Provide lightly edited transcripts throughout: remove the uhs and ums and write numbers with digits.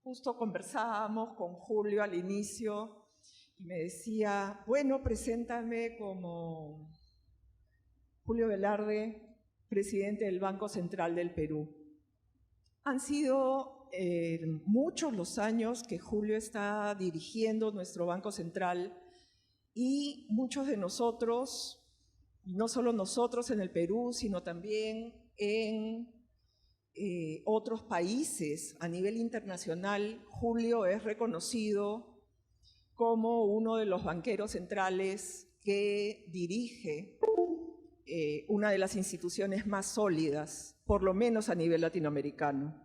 Justo conversábamos con Julio al inicio y me decía, bueno, preséntame como Julio Velarde, presidente del Banco Central del Perú. Han sido muchos los años que Julio está dirigiendo nuestro Banco Central y muchos de nosotros, no solo nosotros en el Perú, sino también en otros países a nivel internacional, Julio es reconocido como uno de los banqueros centrales que dirige una de las instituciones más sólidas, por lo menos a nivel latinoamericano.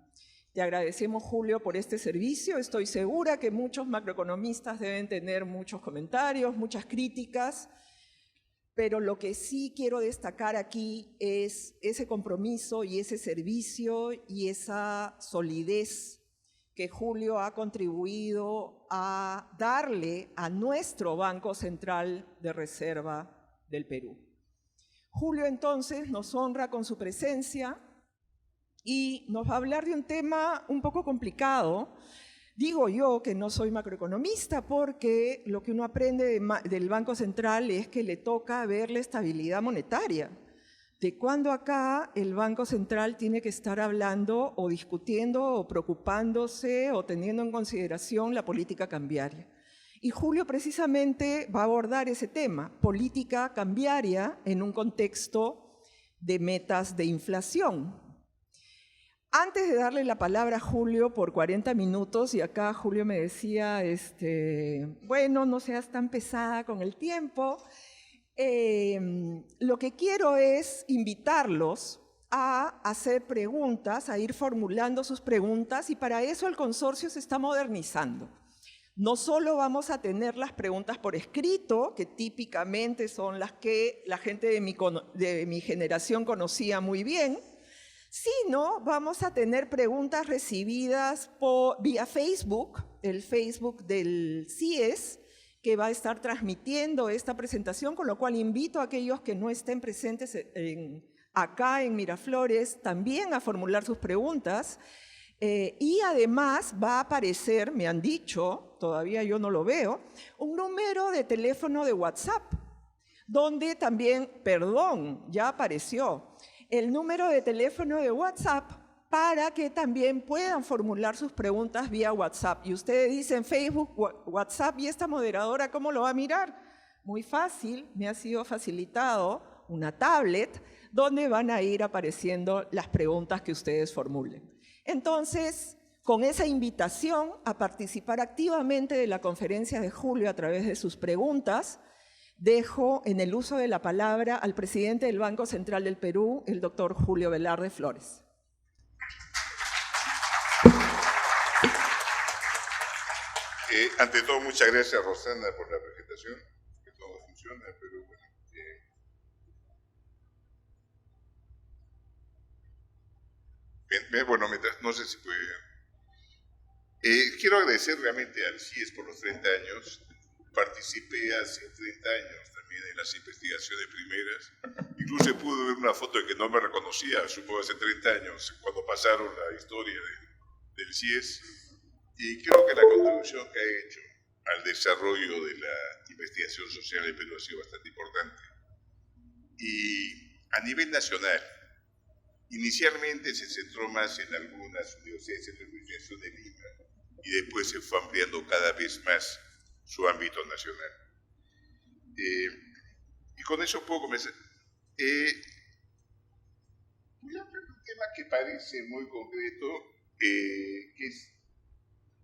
Te agradecemos, Julio, por este servicio. Estoy segura que muchos macroeconomistas deben tener muchos comentarios, muchas críticas, pero lo que sí quiero destacar aquí es ese compromiso y ese servicio y esa solidez que Julio ha contribuido a darle a nuestro Banco Central de Reserva del Perú. Julio entonces nos honra con su presencia y nos va a hablar de un tema un poco complicado. Digo yo que no soy macroeconomista porque lo que uno aprende del Banco Central es que le toca ver la estabilidad monetaria. ¿De cuándo acá el Banco Central tiene que estar hablando o discutiendo o preocupándose o teniendo en consideración la política cambiaria? Y Julio precisamente va a abordar ese tema, política cambiaria en un contexto de metas de inflación. Antes de darle la palabra a Julio por 40 minutos, y acá Julio me decía, bueno, no seas tan pesada con el tiempo, lo que quiero es invitarlos a hacer preguntas, a ir formulando sus preguntas, y para eso el consorcio se está modernizando. No solo vamos a tener las preguntas por escrito, que típicamente son las que la gente de mi generación conocía muy bien, sino vamos a tener preguntas recibidas vía Facebook, el Facebook del CIES, que va a estar transmitiendo esta presentación, con lo cual invito a aquellos que no estén presentes acá en Miraflores también a formular sus preguntas. Y además va a aparecer, me han dicho, todavía yo no lo veo, un número de teléfono de WhatsApp, donde también, perdón, ya apareció, el número de teléfono de WhatsApp para que también puedan formular sus preguntas vía WhatsApp. Y ustedes dicen Facebook, WhatsApp, ¿y esta moderadora cómo lo va a mirar? Muy fácil, me ha sido facilitado una tablet donde van a ir apareciendo las preguntas que ustedes formulen. Entonces, con esa invitación a participar activamente de la conferencia de Julio a través de sus preguntas, dejo en el uso de la palabra al presidente del Banco Central del Perú, el doctor Julio Velarde Flores. Ante todo, muchas gracias, Rosana, por la presentación, que todo funciona, pero bueno. Bueno, no sé si puede. Quiero agradecer realmente al CIES por los 30 años. Participé hace 30 años también en las investigaciones primeras. Incluso pude ver una foto de que no me reconocía, supongo hace 30 años, cuando pasaron la historia del CIES. Y creo que la contribución que ha hecho al desarrollo de la investigación social en Perú ha sido bastante importante. Y a nivel nacional, inicialmente se centró más en algunas universidades en la Universidad de Lima y después se fue ampliando cada vez más su ámbito nacional. Y con eso puedo comenzar. Voy a hablar de un tema que parece muy concreto, que es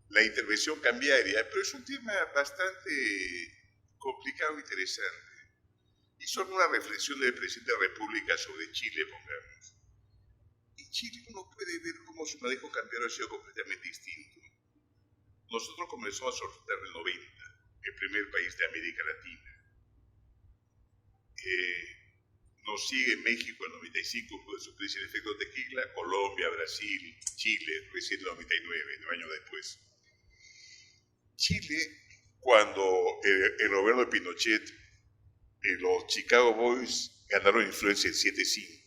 la intervención cambiaria, pero es un tema bastante complicado e interesante. Y son una reflexión del presidente de la República sobre Chile, pongamos. Y Chile uno puede ver cómo su manejo cambiario ha sido completamente distinto. Nosotros comenzamos a soltar en el 90, el primer país de América Latina. Nos sigue México en el 95, puede suplirse el efecto tequila, Colombia, Brasil, Chile, recién en el 99, 9 años después. Chile, cuando el gobierno de Pinochet, los Chicago Boys ganaron influencia en 7-5.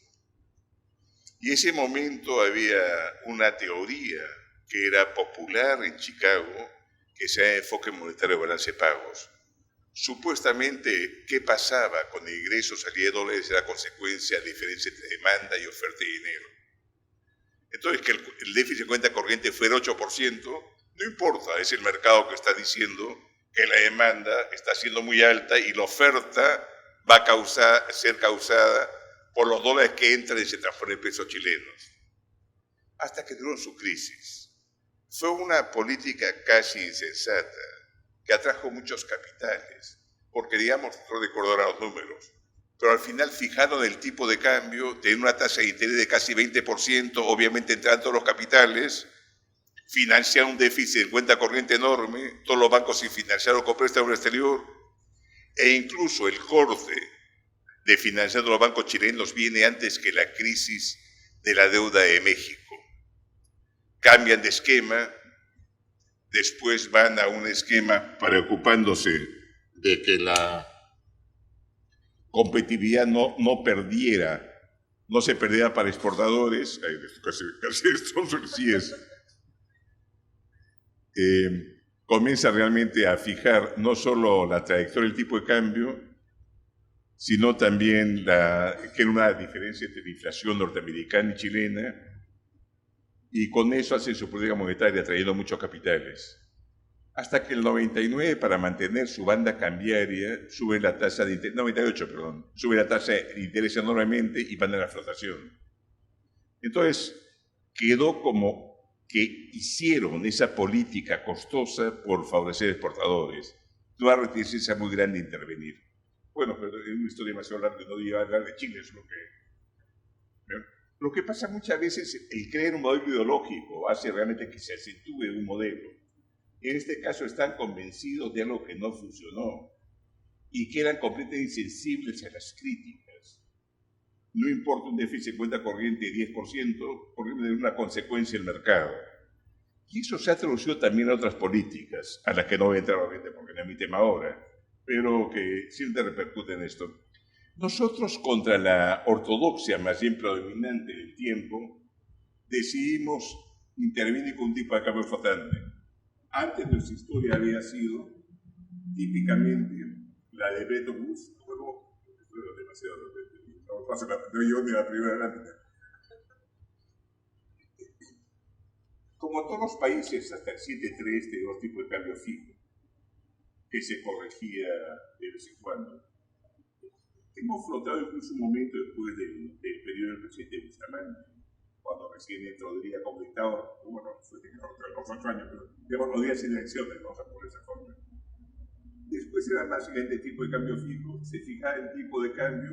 Y en ese momento había una teoría que era popular en Chicago que sea enfoque monetario de balance de pagos. Supuestamente, ¿qué pasaba con el ingreso salida de dólares? Era consecuencia de diferencia entre demanda y oferta de dinero. Entonces, que el déficit de cuenta corriente fuera 8%, no importa, es el mercado que está diciendo que la demanda está siendo muy alta y la oferta va a ser causada por los dólares que entran y se transforman en pesos chilenos. Hasta que duró su crisis. Fue una política casi insensata que atrajo muchos capitales, porque digamos, no recuerdo ahora los números, pero al final fijaron el tipo de cambio, tenían una tasa de interés de casi 20%, obviamente entraron todos los capitales, financiaron un déficit de cuenta corriente enorme, todos los bancos se financiaron con préstamos exterior, e incluso el corte de financiar los bancos chilenos viene antes que la crisis de la deuda de México. Cambian de esquema, después van a un esquema preocupándose de que la competitividad no se perdiera para exportadores. Comienza realmente a fijar no solo la trayectoria del tipo de cambio, sino también que era una diferencia entre la inflación norteamericana y chilena, y con eso hace su política monetaria, trayendo muchos capitales. Hasta que el 99, para mantener su banda cambiaria, sube la tasa de interés, 98, perdón, sube la tasa de interés enormemente y van a la flotación. Entonces, quedó como que hicieron esa política costosa por favorecer exportadores. No va a retirarse muy grande intervenir. Bueno, pero es una historia demasiado larga, no iba a hablar de Chile, es lo que pasa muchas veces, el creer un modelo ideológico hace realmente que se acentúe un modelo. En este caso están convencidos de algo que no funcionó y que eran completamente insensibles a las críticas. No importa un déficit de cuenta corriente de 10%, porque es una consecuencia del mercado. Y eso se ha traducido también a otras políticas, a las que no voy a entrar obviamente porque no es mi tema ahora, pero que siempre repercuten en esto. Nosotros, contra la ortodoxia más bien predominante del tiempo, decidimos intervenir con un tipo de cambio flotante. Antes nuestra historia había sido típicamente la de Bretton Woods. Bueno, esto era demasiado no yo ni la primera lámina. Como todos los países, hasta el 7.3 teníamos tipo de cambio fijo, que se corregía de vez en cuando. Hemos flotado incluso un momento después del periodo del presidente Bustamante, cuando recién entró Rodríguez como dictador, bueno, fue los 8 años, pero digamos los días sin elecciones, vamos a poner esa forma. Después era básicamente tipo de cambio fijo, se fijaba el tipo de cambio,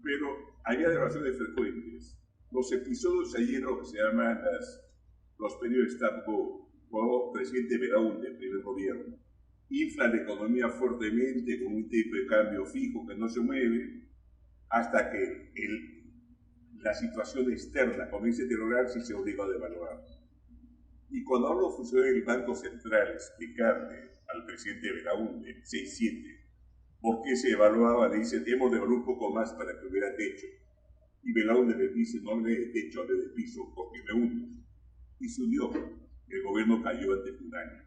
pero había devaluaciones frecuentes. Los episodios ayer, lo que se llaman los periodos stop-go, cuando presidente Belaúnde, el primer gobierno, infla la economía fuertemente con un tipo de cambio fijo que no se mueve hasta que la situación externa comience a deteriorarse y se obliga a devaluar. Y cuando hablo de funcionarios del Banco Central, explicarle al presidente Belaúnde, 6-7, por qué se evaluaba, le dice, hemos devaluado un poco más para que hubiera techo. Y Belaúnde le dice, no hable de techo, hable de piso, porque me hundo. Y se hundió. El gobierno cayó antes de un año.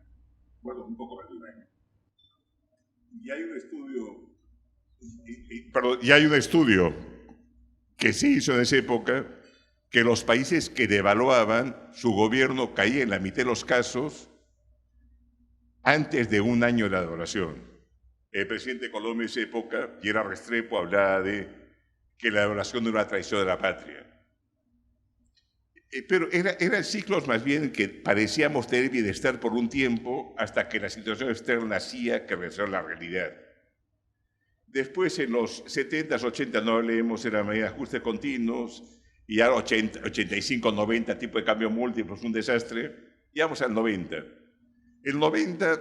Bueno, un poco más de un año. Y hay un estudio que se hizo en esa época, que los países que devaluaban, su gobierno caía en la mitad de los casos antes de un año de la devaluación. El presidente de Colombia en esa época, y era Restrepo, hablaba de que la devaluación era una traición de la patria. Pero eran ciclos más bien que parecíamos tener bienestar por un tiempo hasta que la situación externa hacía que regresara la realidad. Después, en los 70s, 80s, no leemos, eran medidas de ajustes continuos, y ya 85, 90, tipo de cambio múltiplos, un desastre, y vamos al 90. El 90,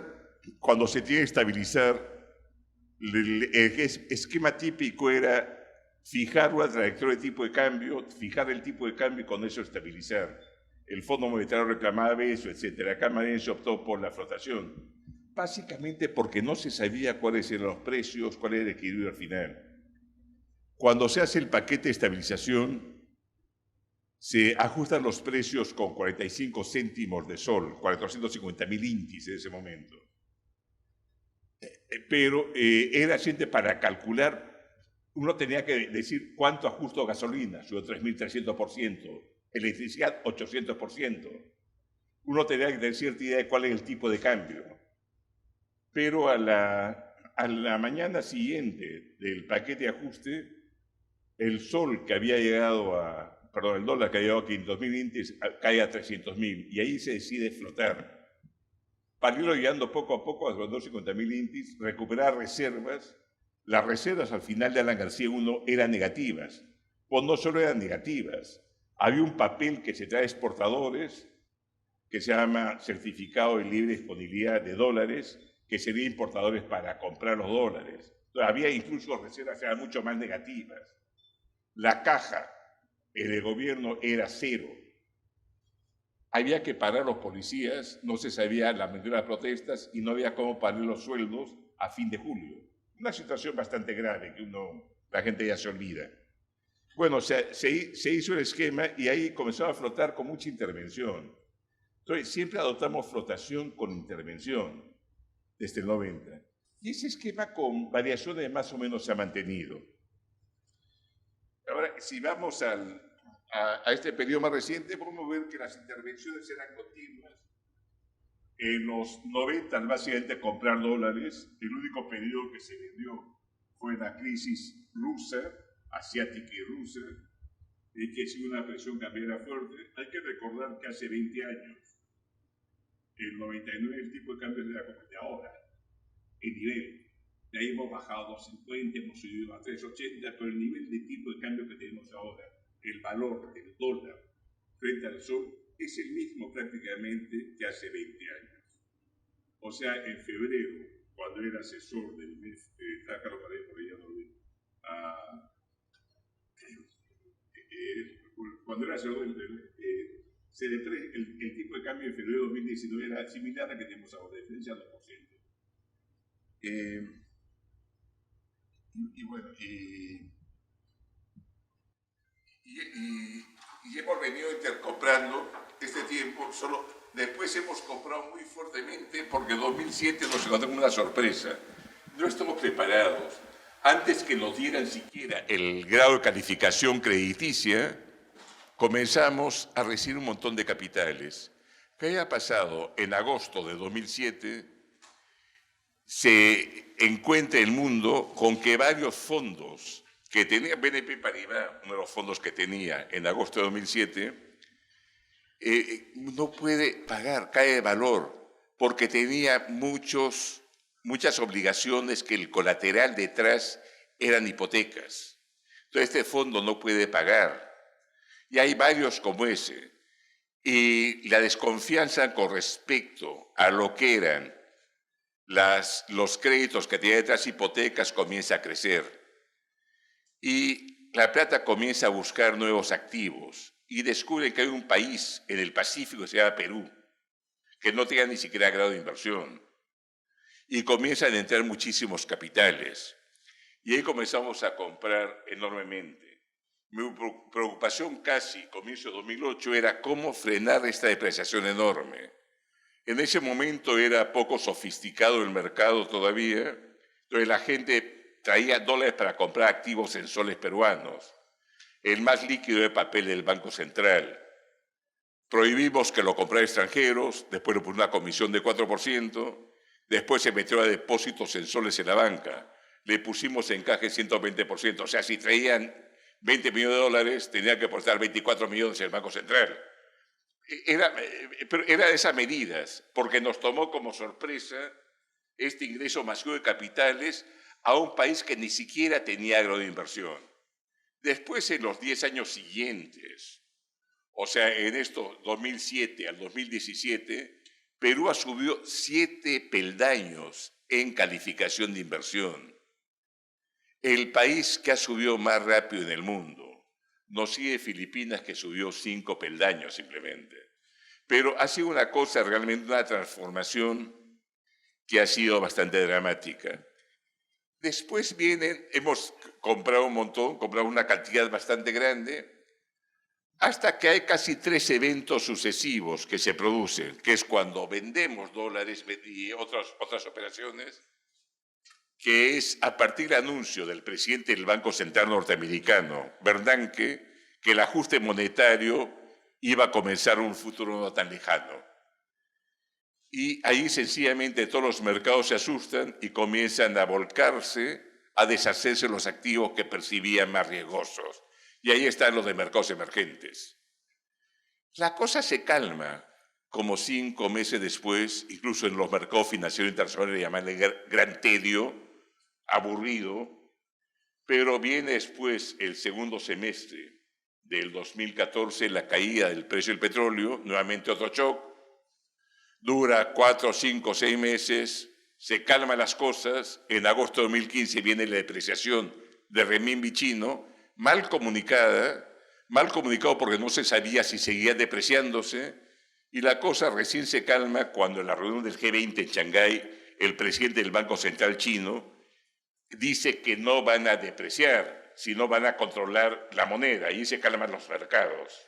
cuando se tiene que estabilizar, el esquema típico era fijar una trayectoria de tipo de cambio, fijar el tipo de cambio y con eso estabilizar. El Fondo Monetario reclamaba eso, etc. Acá más bien se optó por la flotación, básicamente porque no se sabía cuáles eran los precios, cuál era el equilibrio al final. Cuando se hace el paquete de estabilización, se ajustan los precios con 45 céntimos de sol, 450.000 intis en ese momento. Pero era gente para calcular, uno tenía que decir cuánto ajustó gasolina, subió 3.300%, electricidad 800%. Uno tenía que tener cierta idea de cuál es el tipo de cambio. Pero a la mañana siguiente del paquete de ajuste, el sol que había llegado el dólar que había llegado a 500.000 intis cae a 300.000 y ahí se decide flotar. Para irlo llegando poco a poco a los 250.000 intis, recuperar reservas. Las reservas al final de Alan García I eran negativas. Pues no solo eran negativas, había un papel que se trae a exportadores, que se llama certificado de libre disponibilidad de dólares, que sería importadores para comprar los dólares. Entonces, había incluso reservas que eran mucho más negativas. La caja en el gobierno era cero. Había que parar los policías, no se sabía la medida de las protestas y no había cómo pagar los sueldos a fin de julio. Una situación bastante grave que la gente ya se olvida. Bueno, se hizo el esquema y ahí comenzó a flotar con mucha intervención. Entonces, siempre adoptamos flotación con intervención desde el 90. Y ese esquema con variaciones más o menos se ha mantenido. Ahora, si vamos a este periodo más reciente, podemos ver que las intervenciones eran continuas. En los 90, básicamente, comprar dólares. El único periodo que se vendió fue la crisis rusa, asiática y rusa, que ha sido una presión cambiaria fuerte. Hay que recordar que hace 20 años, el 99, el tipo de cambio era como el de ahora, el nivel. De ahí hemos bajado a 2.50, hemos subido a 3.80, pero el nivel de tipo de cambio que tenemos ahora, el valor del dólar frente al sol, es el mismo prácticamente que hace 20 años. O sea, en febrero, cuando era asesor del mes, Carlos Paredes, por ella no vi, cuando era asesor el tipo de cambio en febrero de 2019 era similar a que tenemos ahora, de diferencia al 2%. Y hemos venido intercomprando este tiempo, solo después hemos comprado muy fuertemente porque en 2007 nos encontramos una sorpresa. No estamos preparados. Antes que nos dieran siquiera el grado de calificación crediticia, comenzamos a recibir un montón de capitales. ¿Qué había pasado? En agosto de 2007 se encuentra el mundo con que varios fondos que tenía BNP Paribas, uno de los fondos que tenía en agosto de 2007, no puede pagar, cae de valor, porque tenía muchas obligaciones que el colateral detrás eran hipotecas. Entonces este fondo no puede pagar. Y hay varios como ese. Y la desconfianza con respecto a lo que eran los créditos que tenía detrás hipotecas comienza a crecer. Y La Plata comienza a buscar nuevos activos y descubre que hay un país en el Pacífico que se llama Perú, que no tenía ni siquiera grado de inversión. Y comienzan a entrar muchísimos capitales. Y ahí comenzamos a comprar enormemente. Mi preocupación casi, comienzo de 2008, era cómo frenar esta depreciación enorme. En ese momento era poco sofisticado el mercado todavía, entonces la gente traía dólares para comprar activos en soles peruanos. El más líquido era el papel del Banco Central. Prohibimos que lo compraran extranjeros, después le pusimos una comisión de 4%, después se metió a depósitos en soles en la banca, le pusimos encaje 120%, o sea, si traían 20 millones de dólares, tenía que aportar 24 millones en el Banco Central. Era de esas medidas, porque nos tomó como sorpresa este ingreso masivo de capitales a un país que ni siquiera tenía grado de inversión. Después, en los 10 años siguientes, o sea, en estos 2007 al 2017, Perú ha subido 7 peldaños en calificación de inversión. El país que ha subido más rápido en el mundo. Nos sigue Filipinas, que subió 5 peldaños simplemente. Pero ha sido una cosa, realmente una transformación que ha sido bastante dramática. Después hemos comprado un montón, comprado una cantidad bastante grande. hasta que hay casi 3 eventos sucesivos que se producen, que es cuando vendemos dólares y otras operaciones, que es a partir del anuncio del presidente del Banco Central norteamericano, Bernanke, que el ajuste monetario iba a comenzar un futuro no tan lejano. Y ahí sencillamente todos los mercados se asustan y comienzan a volcarse, a deshacerse los activos que percibían más riesgosos. Y ahí están los de mercados emergentes. La cosa se calma, como 5 meses después, incluso en los mercados financieros internacionales, llamarle gran tedio, aburrido, pero viene después el segundo semestre del 2014, la caída del precio del petróleo, nuevamente otro shock, dura 4, 5, 6 meses, se calman las cosas, en agosto de 2015 viene la depreciación del renminbi chino, mal comunicado porque no se sabía si seguía depreciándose, y la cosa recién se calma cuando en la reunión del G20 en Shanghái, el presidente del Banco Central chino dice que no van a depreciar, sino van a controlar la moneda, y se calman los mercados.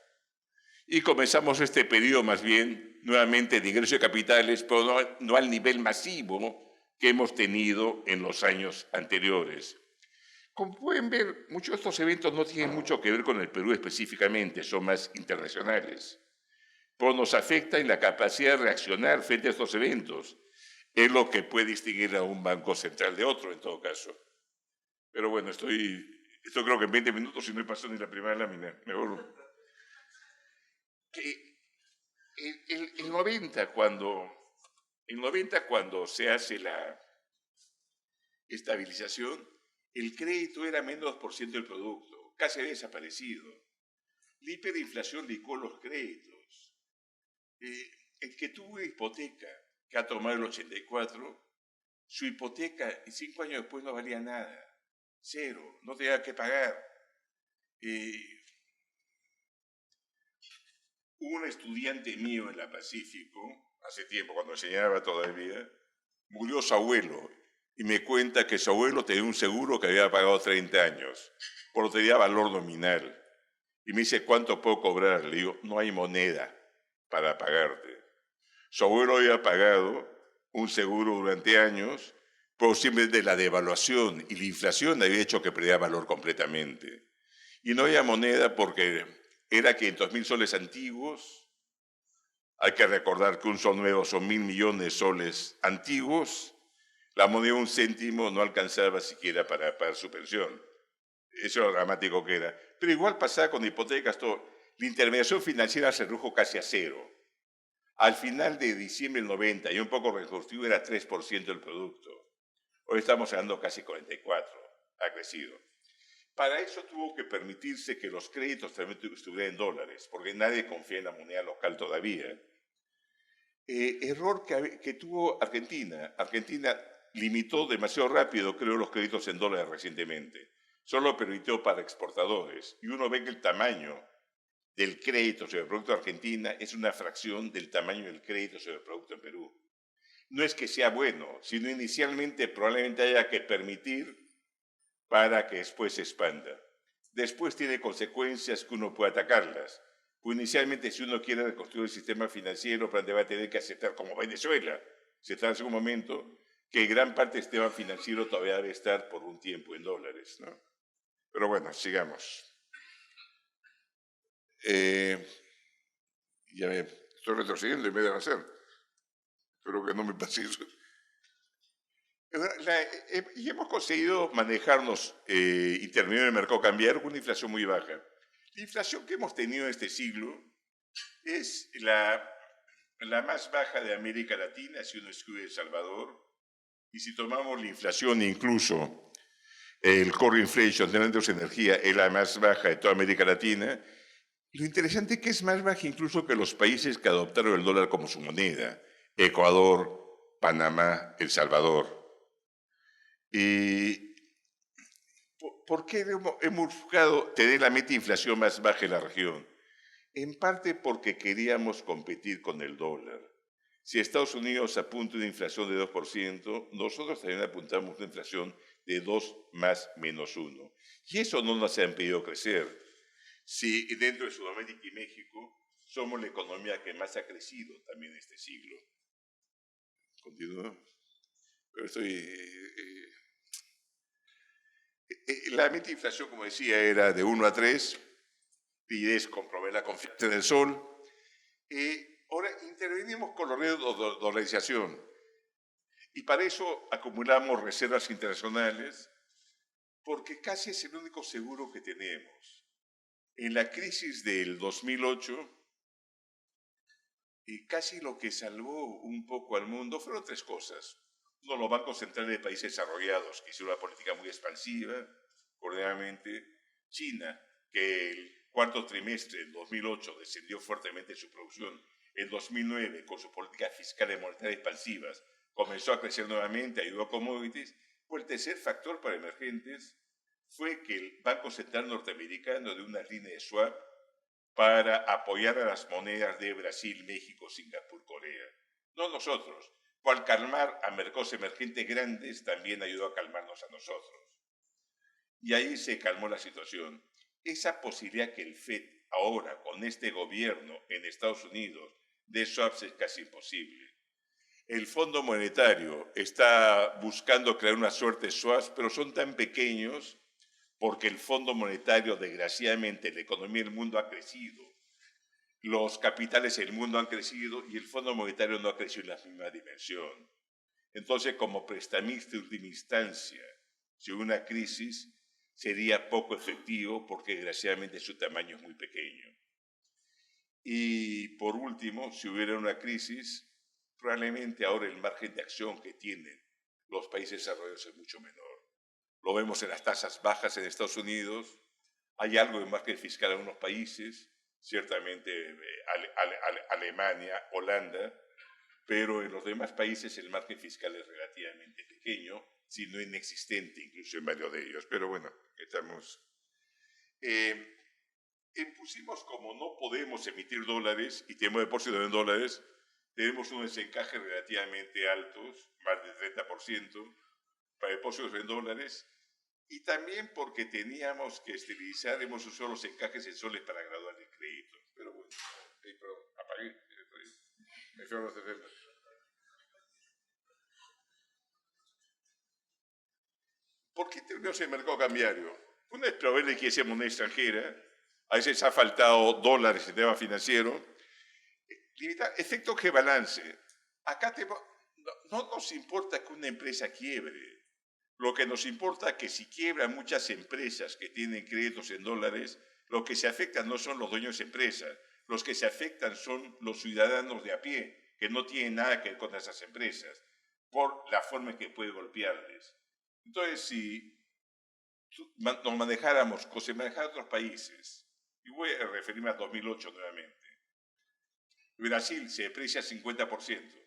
Y comenzamos este periodo más bien nuevamente de ingreso de capitales, pero no al nivel masivo que hemos tenido en los años anteriores. Como pueden ver, muchos de estos eventos no tienen mucho que ver con el Perú específicamente, son más internacionales. Pero nos afecta en la capacidad de reaccionar frente a estos eventos. Es lo que puede distinguir a un banco central de otro, en todo caso. Pero bueno, esto creo que en 20 minutos, si no he pasado ni la primera lámina, mejor. El 90, cuando se hace la estabilización, el crédito era menos % del producto, casi había desaparecido. La hiperinflación licuó los créditos. El que tuvo hipoteca, que ha tomado el 84, su hipoteca 5 años después no valía nada, 0, no tenía que pagar. Un estudiante mío en la Pacífico, hace tiempo, cuando enseñaba todavía, murió su abuelo y me cuenta que su abuelo tenía un seguro que había pagado 30 años, pero tenía valor nominal. Y me dice, ¿cuánto puedo cobrar? Le digo, no hay moneda para pagarte. Su abuelo había pagado un seguro durante años, pero simplemente la devaluación y la inflación había hecho que perdiera valor completamente. Y no había moneda porque era 500.000 soles antiguos. Hay que recordar que un sol nuevo son 1.000 millones de soles antiguos. La moneda de 1 céntimo no alcanzaba siquiera para pagar su pensión. Eso es lo dramático que era. Pero igual pasaba con hipotecas, todo. La intermediación financiera se redujo casi a 0. Al final de diciembre del 90, y un poco reconstruido, era 3% del producto. Hoy estamos hablando casi 44%, ha crecido. Para eso tuvo que permitirse que los créditos también estuvieran en dólares, porque nadie confía en la moneda local todavía. Error que tuvo Argentina. Argentina limitó demasiado rápido, creo, los créditos en dólares recientemente. Solo permitió para exportadores. Y uno ve que el tamaño del crédito sobre el producto de Argentina es una fracción del tamaño del crédito sobre el producto en Perú. No es que sea bueno, sino inicialmente probablemente haya que permitir para que después se expanda. Después tiene consecuencias que uno puede atacarlas. Pues inicialmente, si uno quiere reconstruir el sistema financiero, va a tener que aceptar, como Venezuela, aceptar en algún momento, que gran parte del sistema financiero todavía debe estar por un tiempo en dólares, ¿no? Pero bueno, sigamos. Ya me estoy retrocediendo en vez de avanzar. Espero que no me pase eso. Y hemos conseguido manejarnos, intervenir en el mercado cambiario con una inflación muy baja. La inflación que hemos tenido en este siglo es la más baja de América Latina, si uno excluye El Salvador. Y si tomamos la inflación, incluso el core inflation de la energía, es la más baja de toda América Latina. Lo interesante es que es más baja incluso que los países que adoptaron el dólar como su moneda: Ecuador, Panamá, El Salvador. ¿Y por qué hemos buscado tener la meta de inflación más baja en la región? En parte porque queríamos competir con el dólar. Si Estados Unidos apunta una inflación de 2%, nosotros también apuntamos una inflación de 2 más menos 1. Y eso no nos ha impedido crecer. si dentro de Sudamérica y México somos la economía que más ha crecido también este siglo. Continúo. Pero la meta de inflación, como decía, era de 1 a 3, liquidez con proveer la confianza en el sol. Ahora intervenimos con los riesgos de dolarización y para eso acumulamos reservas internacionales porque casi es el único seguro que tenemos. En la crisis del 2008, y casi lo que salvó un poco al mundo fueron 3 cosas. Uno, los bancos centrales de países desarrollados que hicieron una política muy expansiva, coordinadamente. China, que el cuarto trimestre del 2008 descendió fuertemente su producción. En 2009, con su política fiscal y monetaria expansivas, comenzó a crecer nuevamente, ayudó a commodities. El tercer factor para emergentes fue que el Banco Central norteamericano dio una línea de swap para apoyar a las monedas de Brasil, México, Singapur, Corea. No nosotros. Al calmar a mercados emergentes grandes, también ayudó a calmarnos a nosotros. Y ahí se calmó la situación. Esa posibilidad que el FED ahora, con este gobierno en Estados Unidos, de swaps es casi imposible. El Fondo Monetario está buscando crear una suerte de swaps, pero son tan pequeños porque el Fondo Monetario, desgraciadamente, la economía del mundo ha crecido. Los capitales del mundo han crecido y el Fondo Monetario no ha crecido en la misma dimensión. Entonces, como prestamista de última instancia, si hubo una crisis, sería poco efectivo porque desgraciadamente su tamaño es muy pequeño. Y por último, si hubiera una crisis, probablemente ahora el margen de acción que tienen los países desarrollados es mucho menor. Lo vemos en las tasas bajas en Estados Unidos, hay algo de margen fiscal en algunos países, ciertamente Alemania, Holanda, pero en los demás países el margen fiscal es relativamente pequeño, si no inexistente incluso en varios de ellos. Pero bueno, estamos... impusimos como no podemos emitir dólares y tenemos depósitos en dólares, tenemos unos encajes relativamente altos, más del 30%, para depósitos en dólares, y también porque teníamos que esterilizar, hemos usado los encajes en soles para graduar el crédito. Pero bueno, perdón, apagué. ¿Por qué tenemos el mercado cambiario? Una es proveerle que sea moneda extranjera, a veces ha faltado dólares en tema financiero. Efecto que balance. Acá no nos importa que una empresa quiebre. Lo que nos importa es que si quiebran muchas empresas que tienen créditos en dólares, lo que se afectan no son los dueños de empresas, los que se afectan son los ciudadanos de a pie, que no tienen nada que ver con esas empresas, por la forma en que puede golpearles. Entonces, si nos manejáramos, como se manejan otros países, y voy a referirme a 2008 nuevamente, Brasil se deprecia 50%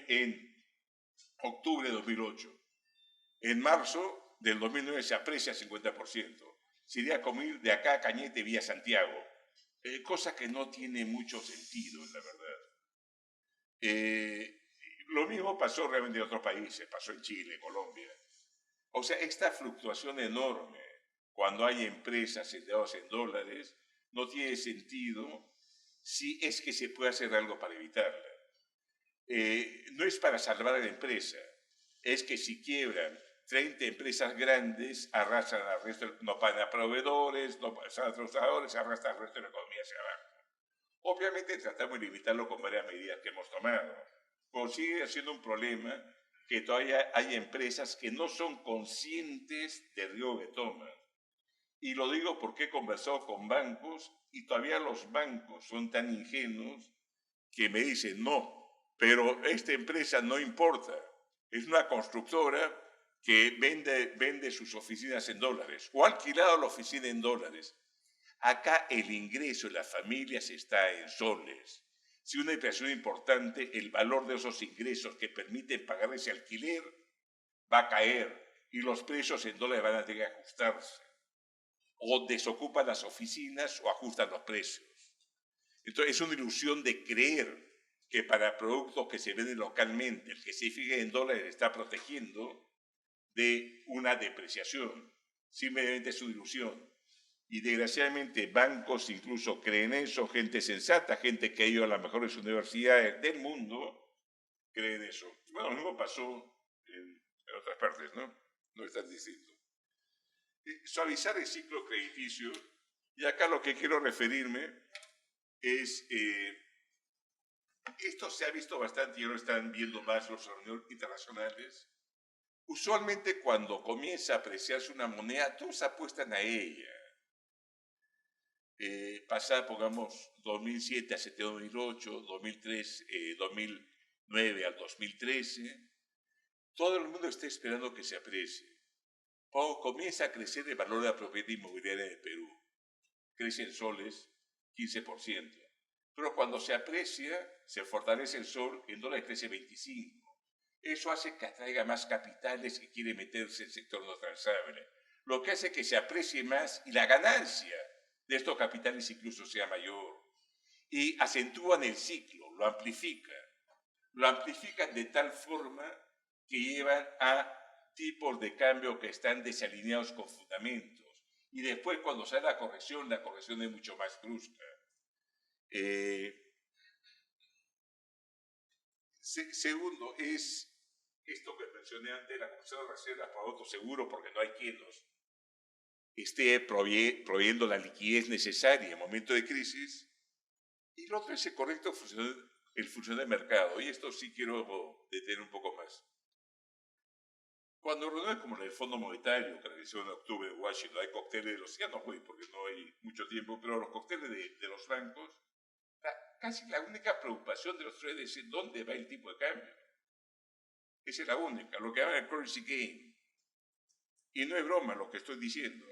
en octubre de 2008. En marzo del 2009 se aprecia 50%. Sería como ir de acá a Cañete vía Santiago. Cosa que no tiene mucho sentido, la verdad. Lo mismo pasó realmente en otros países, pasó en Chile, Colombia. O sea, esta fluctuación enorme, cuando hay empresas endeudadas en dólares, no tiene sentido si es que se puede hacer algo para evitarla. No es para salvar a la empresa, es que si quiebran 30 empresas grandes, arrasan al resto, no pagan a proveedores, no pagan a trabajadores, arrastran al resto de la economía hacia abajo. Obviamente tratamos de limitarlo con varias medidas que hemos tomado, pero sigue siendo un problema que todavía hay empresas que no son conscientes del riesgo que toman. Y lo digo porque he conversado con bancos y todavía los bancos son tan ingenuos que me dicen, no, pero esta empresa no importa. Es una constructora que vende sus oficinas en dólares o ha alquilado la oficina en dólares. Acá el ingreso de las familias está en soles. Si una inversión importante, el valor de esos ingresos que permiten pagar ese alquiler va a caer y los precios en dólares van a tener que ajustarse. O desocupan las oficinas o ajustan los precios. Entonces es una ilusión de creer que para productos que se venden localmente, el que se fije en dólares está protegiendo de una depreciación. Simplemente es una ilusión. y desgraciadamente bancos incluso creen eso, gente sensata, gente que ha ido a las mejores universidades del mundo, creen eso. Bueno, lo mismo pasó en otras partes, ¿no? No es tan distinto. Suavizar el ciclo crediticio, y acá lo que quiero referirme es, esto se ha visto bastante y ahora están viendo más los organismos internacionales. Usualmente cuando comienza a apreciarse una moneda, todos apuestan a ella. Pasar, pongamos, 2007 a 2008, 2003, 2009 al 2013, todo el mundo está esperando que se aprecie. Cuando comienza a crecer el valor de la propiedad inmobiliaria de Perú, crece en soles 15%. Pero cuando se aprecia, se fortalece el sol, el dólar crece 25%. Eso hace que atraiga más capitales que quieren meterse en el sector no transable, lo que hace que se aprecie más y la ganancia de estos capitales incluso sea mayor. Y acentúan el ciclo, lo amplifican de tal forma que llevan a tipos de cambio que están desalineados con fundamentos. Y después cuando sale la corrección es mucho más brusca. Segundo es esto que mencioné antes, la Comisión de Reservas para otros seguros, porque no hay quien nos esté proveyendo la liquidez necesaria en momento de crisis. Y lo otro es el correcto funcionamiento del mercado. Y esto sí quiero detener un poco más. Cuando reuniones como en el Fondo Monetario, que realizó en octubre en Washington, hay cócteles de los, ya no voy porque no hay mucho tiempo, pero los cócteles de los bancos, casi la única preocupación de los traders es dónde va el tipo de cambio. Esa es la única, lo que llaman el currency gain. Y no es broma lo que estoy diciendo.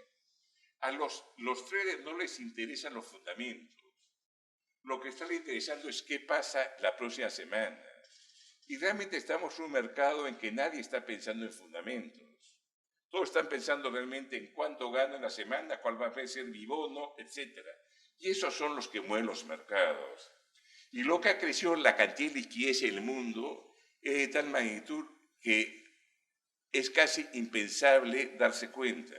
A los traders no les interesan los fundamentos. Lo que está interesando es qué pasa la próxima semana. Y realmente estamos en un mercado en que nadie está pensando en fundamentos. Todos están pensando realmente en cuánto gana en la semana, cuál va a ser mi bono, etc. Y esos son los que mueven los mercados. Y lo que ha crecido la cantidad de liquidez en el mundo es de tal magnitud que es casi impensable darse cuenta.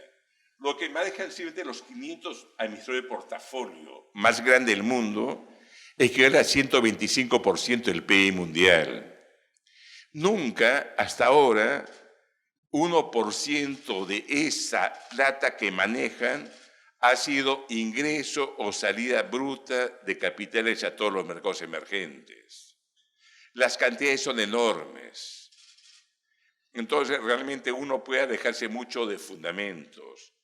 Lo que manejan simplemente los 500 administradores de portafolio más grande del mundo equivale al 125% del PIB mundial. Nunca, hasta ahora, 1% de esa plata que manejan ha sido ingreso o salida bruta de capitales a todos los mercados emergentes. Las cantidades son enormes. Entonces, realmente uno puede alejarse mucho de fundamentos.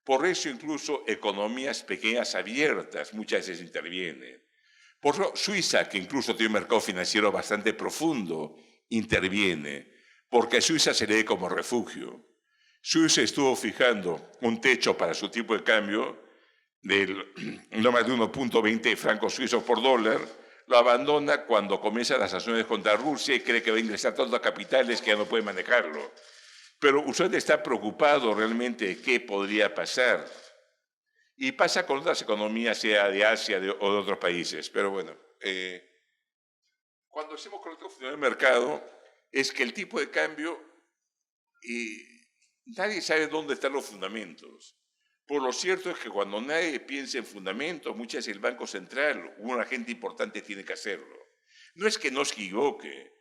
Por eso, incluso economías pequeñas abiertas muchas veces intervienen. Por eso, Suiza, que incluso tiene un mercado financiero bastante profundo, interviene, porque a Suiza se le ve como refugio. Suiza estuvo fijando un techo para su tipo de cambio del no más de 1.20 francos suizos por dólar, lo abandona cuando comienzan las sanciones contra Rusia y cree que va a ingresar tantos capitales que ya no puede manejarlo. Pero usted está preocupado realmente de qué podría pasar. Y pasa con otras economías, sea de Asia o de otros países. Pero bueno, cuando hacemos correcto funcionamiento del mercado, es que el tipo de cambio, nadie sabe dónde están los fundamentos. Por lo cierto es que cuando nadie piensa en fundamentos, muchas veces el Banco Central, un agente importante, tiene que hacerlo. No es que no se equivoque.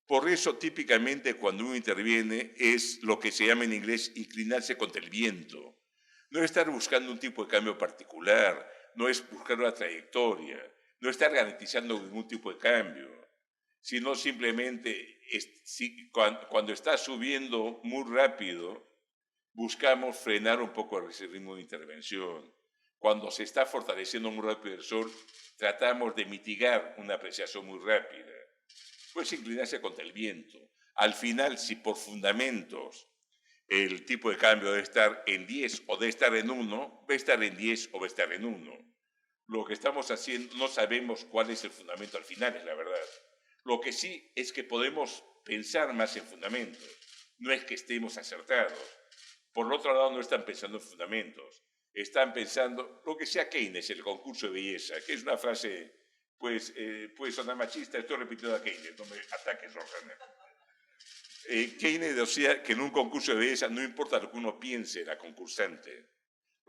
Por eso, típicamente, cuando uno interviene, es lo que se llama en inglés inclinarse contra el viento. No es estar buscando un tipo de cambio particular, no es buscar una trayectoria, no estar garantizando ningún tipo de cambio, sino simplemente cuando está subiendo muy rápido, buscamos frenar un poco ese ritmo de intervención. Cuando se está fortaleciendo muy rápido el sol, tratamos de mitigar una apreciación muy rápida. Pues inclinarse contra el viento. Al final, si por fundamentos el tipo de cambio debe estar en 10 o debe estar en 1, va a estar en 10 o va a estar en 1. Lo que estamos haciendo, no sabemos cuál es el fundamento al final, es la verdad. Lo que sí es que podemos pensar más en fundamentos. No es que estemos acertados. Por el otro lado, no están pensando en fundamentos. Están pensando lo que sea Keynes, el concurso de belleza, que es una frase, pues, puede sonar machista, estoy repitiendo a Keynes, no me ataques, Roxana. Keynes decía que en un concurso de belleza no importa lo que uno piense, la concursante.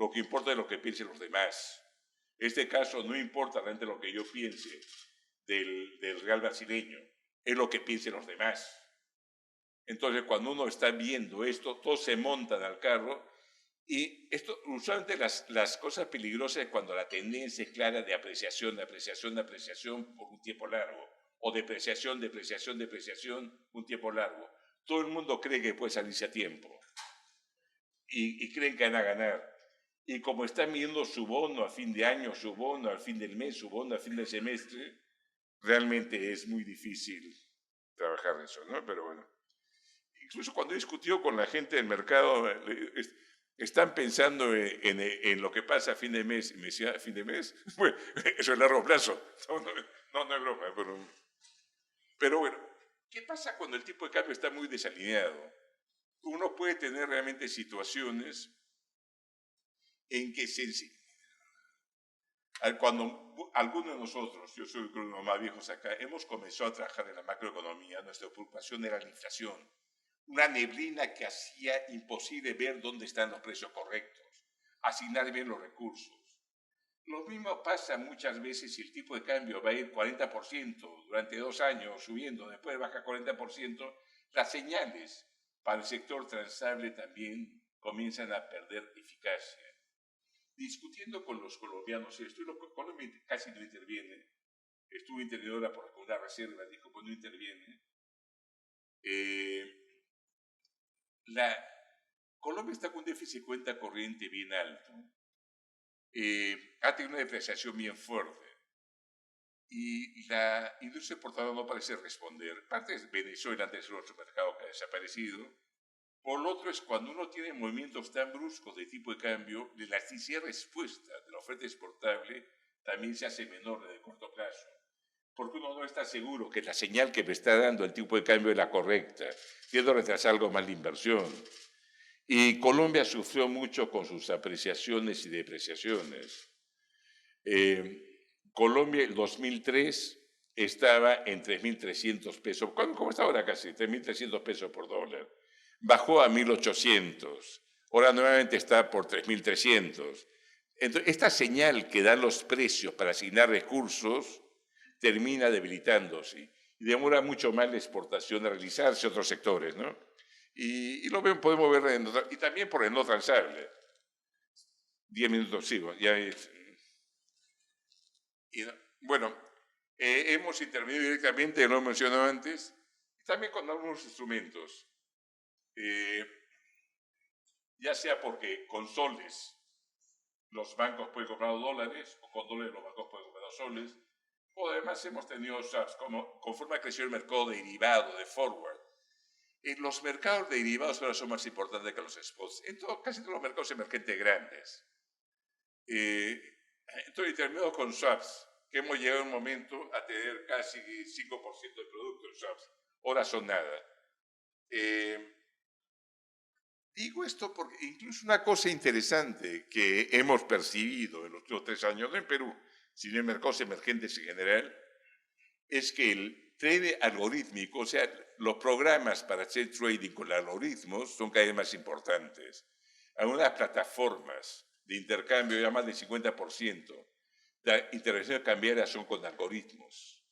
Lo que importa es lo que piensen los demás. En este caso no importa realmente lo que yo piense del real brasileño, es lo que piensen los demás. Entonces, cuando uno está viendo esto, todos se montan al carro y esto, usualmente las cosas peligrosas es cuando la tendencia es clara de apreciación por un tiempo largo, o depreciación un tiempo largo. Todo el mundo cree que puede salirse a tiempo y creen que van a ganar. Y como están midiendo su bono a fin de año, su bono al fin del mes, su bono al fin del semestre, realmente es muy difícil trabajar eso, ¿no? Pero bueno. Incluso cuando he discutido con la gente del mercado, están pensando en lo que pasa a fin de mes. Y me decía, ¿a fin de mes? Bueno, eso es largo plazo. No es broma. Pero bueno, ¿qué pasa cuando el tipo de cambio está muy desalineado? Uno puede tener realmente situaciones en que cuando algunos de nosotros, yo soy uno de los más viejos acá, hemos comenzado a trabajar en la macroeconomía, nuestra preocupación era la inflación. Una neblina que hacía imposible ver dónde están los precios correctos, asignar bien los recursos. Lo mismo pasa muchas veces si el tipo de cambio va a ir 40% durante 2 años subiendo, después baja 40%, las señales para el sector transable también comienzan a perder eficacia. Discutiendo con los colombianos esto, Colombia casi no interviene, estuvo intervenidora por una reserva, dijo, pues no interviene. Colombia está con un déficit de cuenta corriente bien alto, ha tenido una depreciación bien fuerte y la industria exportadora no parece responder. Parte es Venezuela, antes era otro mercado que ha desaparecido. Por lo otro es cuando uno tiene movimientos tan bruscos de tipo de cambio, la elasticidad de respuesta de la oferta exportable también se hace menor en el corto plazo. Porque uno no está seguro que la señal que me está dando el tipo de cambio es la correcta. Tiendo a retrasar algo más la inversión. Y Colombia sufrió mucho con sus apreciaciones y depreciaciones. Colombia en 2003 estaba en 3.300 pesos. ¿Cómo está ahora casi? 3.300 pesos por dólar. Bajó a 1.800. Ahora nuevamente está por 3.300. Entonces, esta señal que dan los precios para asignar recursos termina debilitándose y demora mucho más la exportación a realizarse en otros sectores, ¿no? Y lo podemos ver y también por el no transable. 10 minutos sigo. Bueno, hemos intervenido directamente, lo he mencionado antes, también con algunos instrumentos. Ya sea porque con soles los bancos pueden comprar dólares, o con dólares los bancos pueden comprar soles, o además hemos tenido swaps, conforme ha crecido el mercado de derivado, de forward. Los mercados de derivados ahora son más importantes que los spots, casi todos los mercados emergentes grandes. Entonces, terminado con swaps, que hemos llegado a un momento a tener casi 5% de producto en swaps. Ahora son nada. Digo esto porque incluso una cosa interesante que hemos percibido en los últimos 3 años, no en Perú, sino en mercados emergentes en general, es que el trading algorítmico, o sea, los programas para hacer trading con algoritmos son cada vez más importantes. Algunas plataformas de intercambio, ya más del 50%, de intervenciones cambiarias son con algoritmos.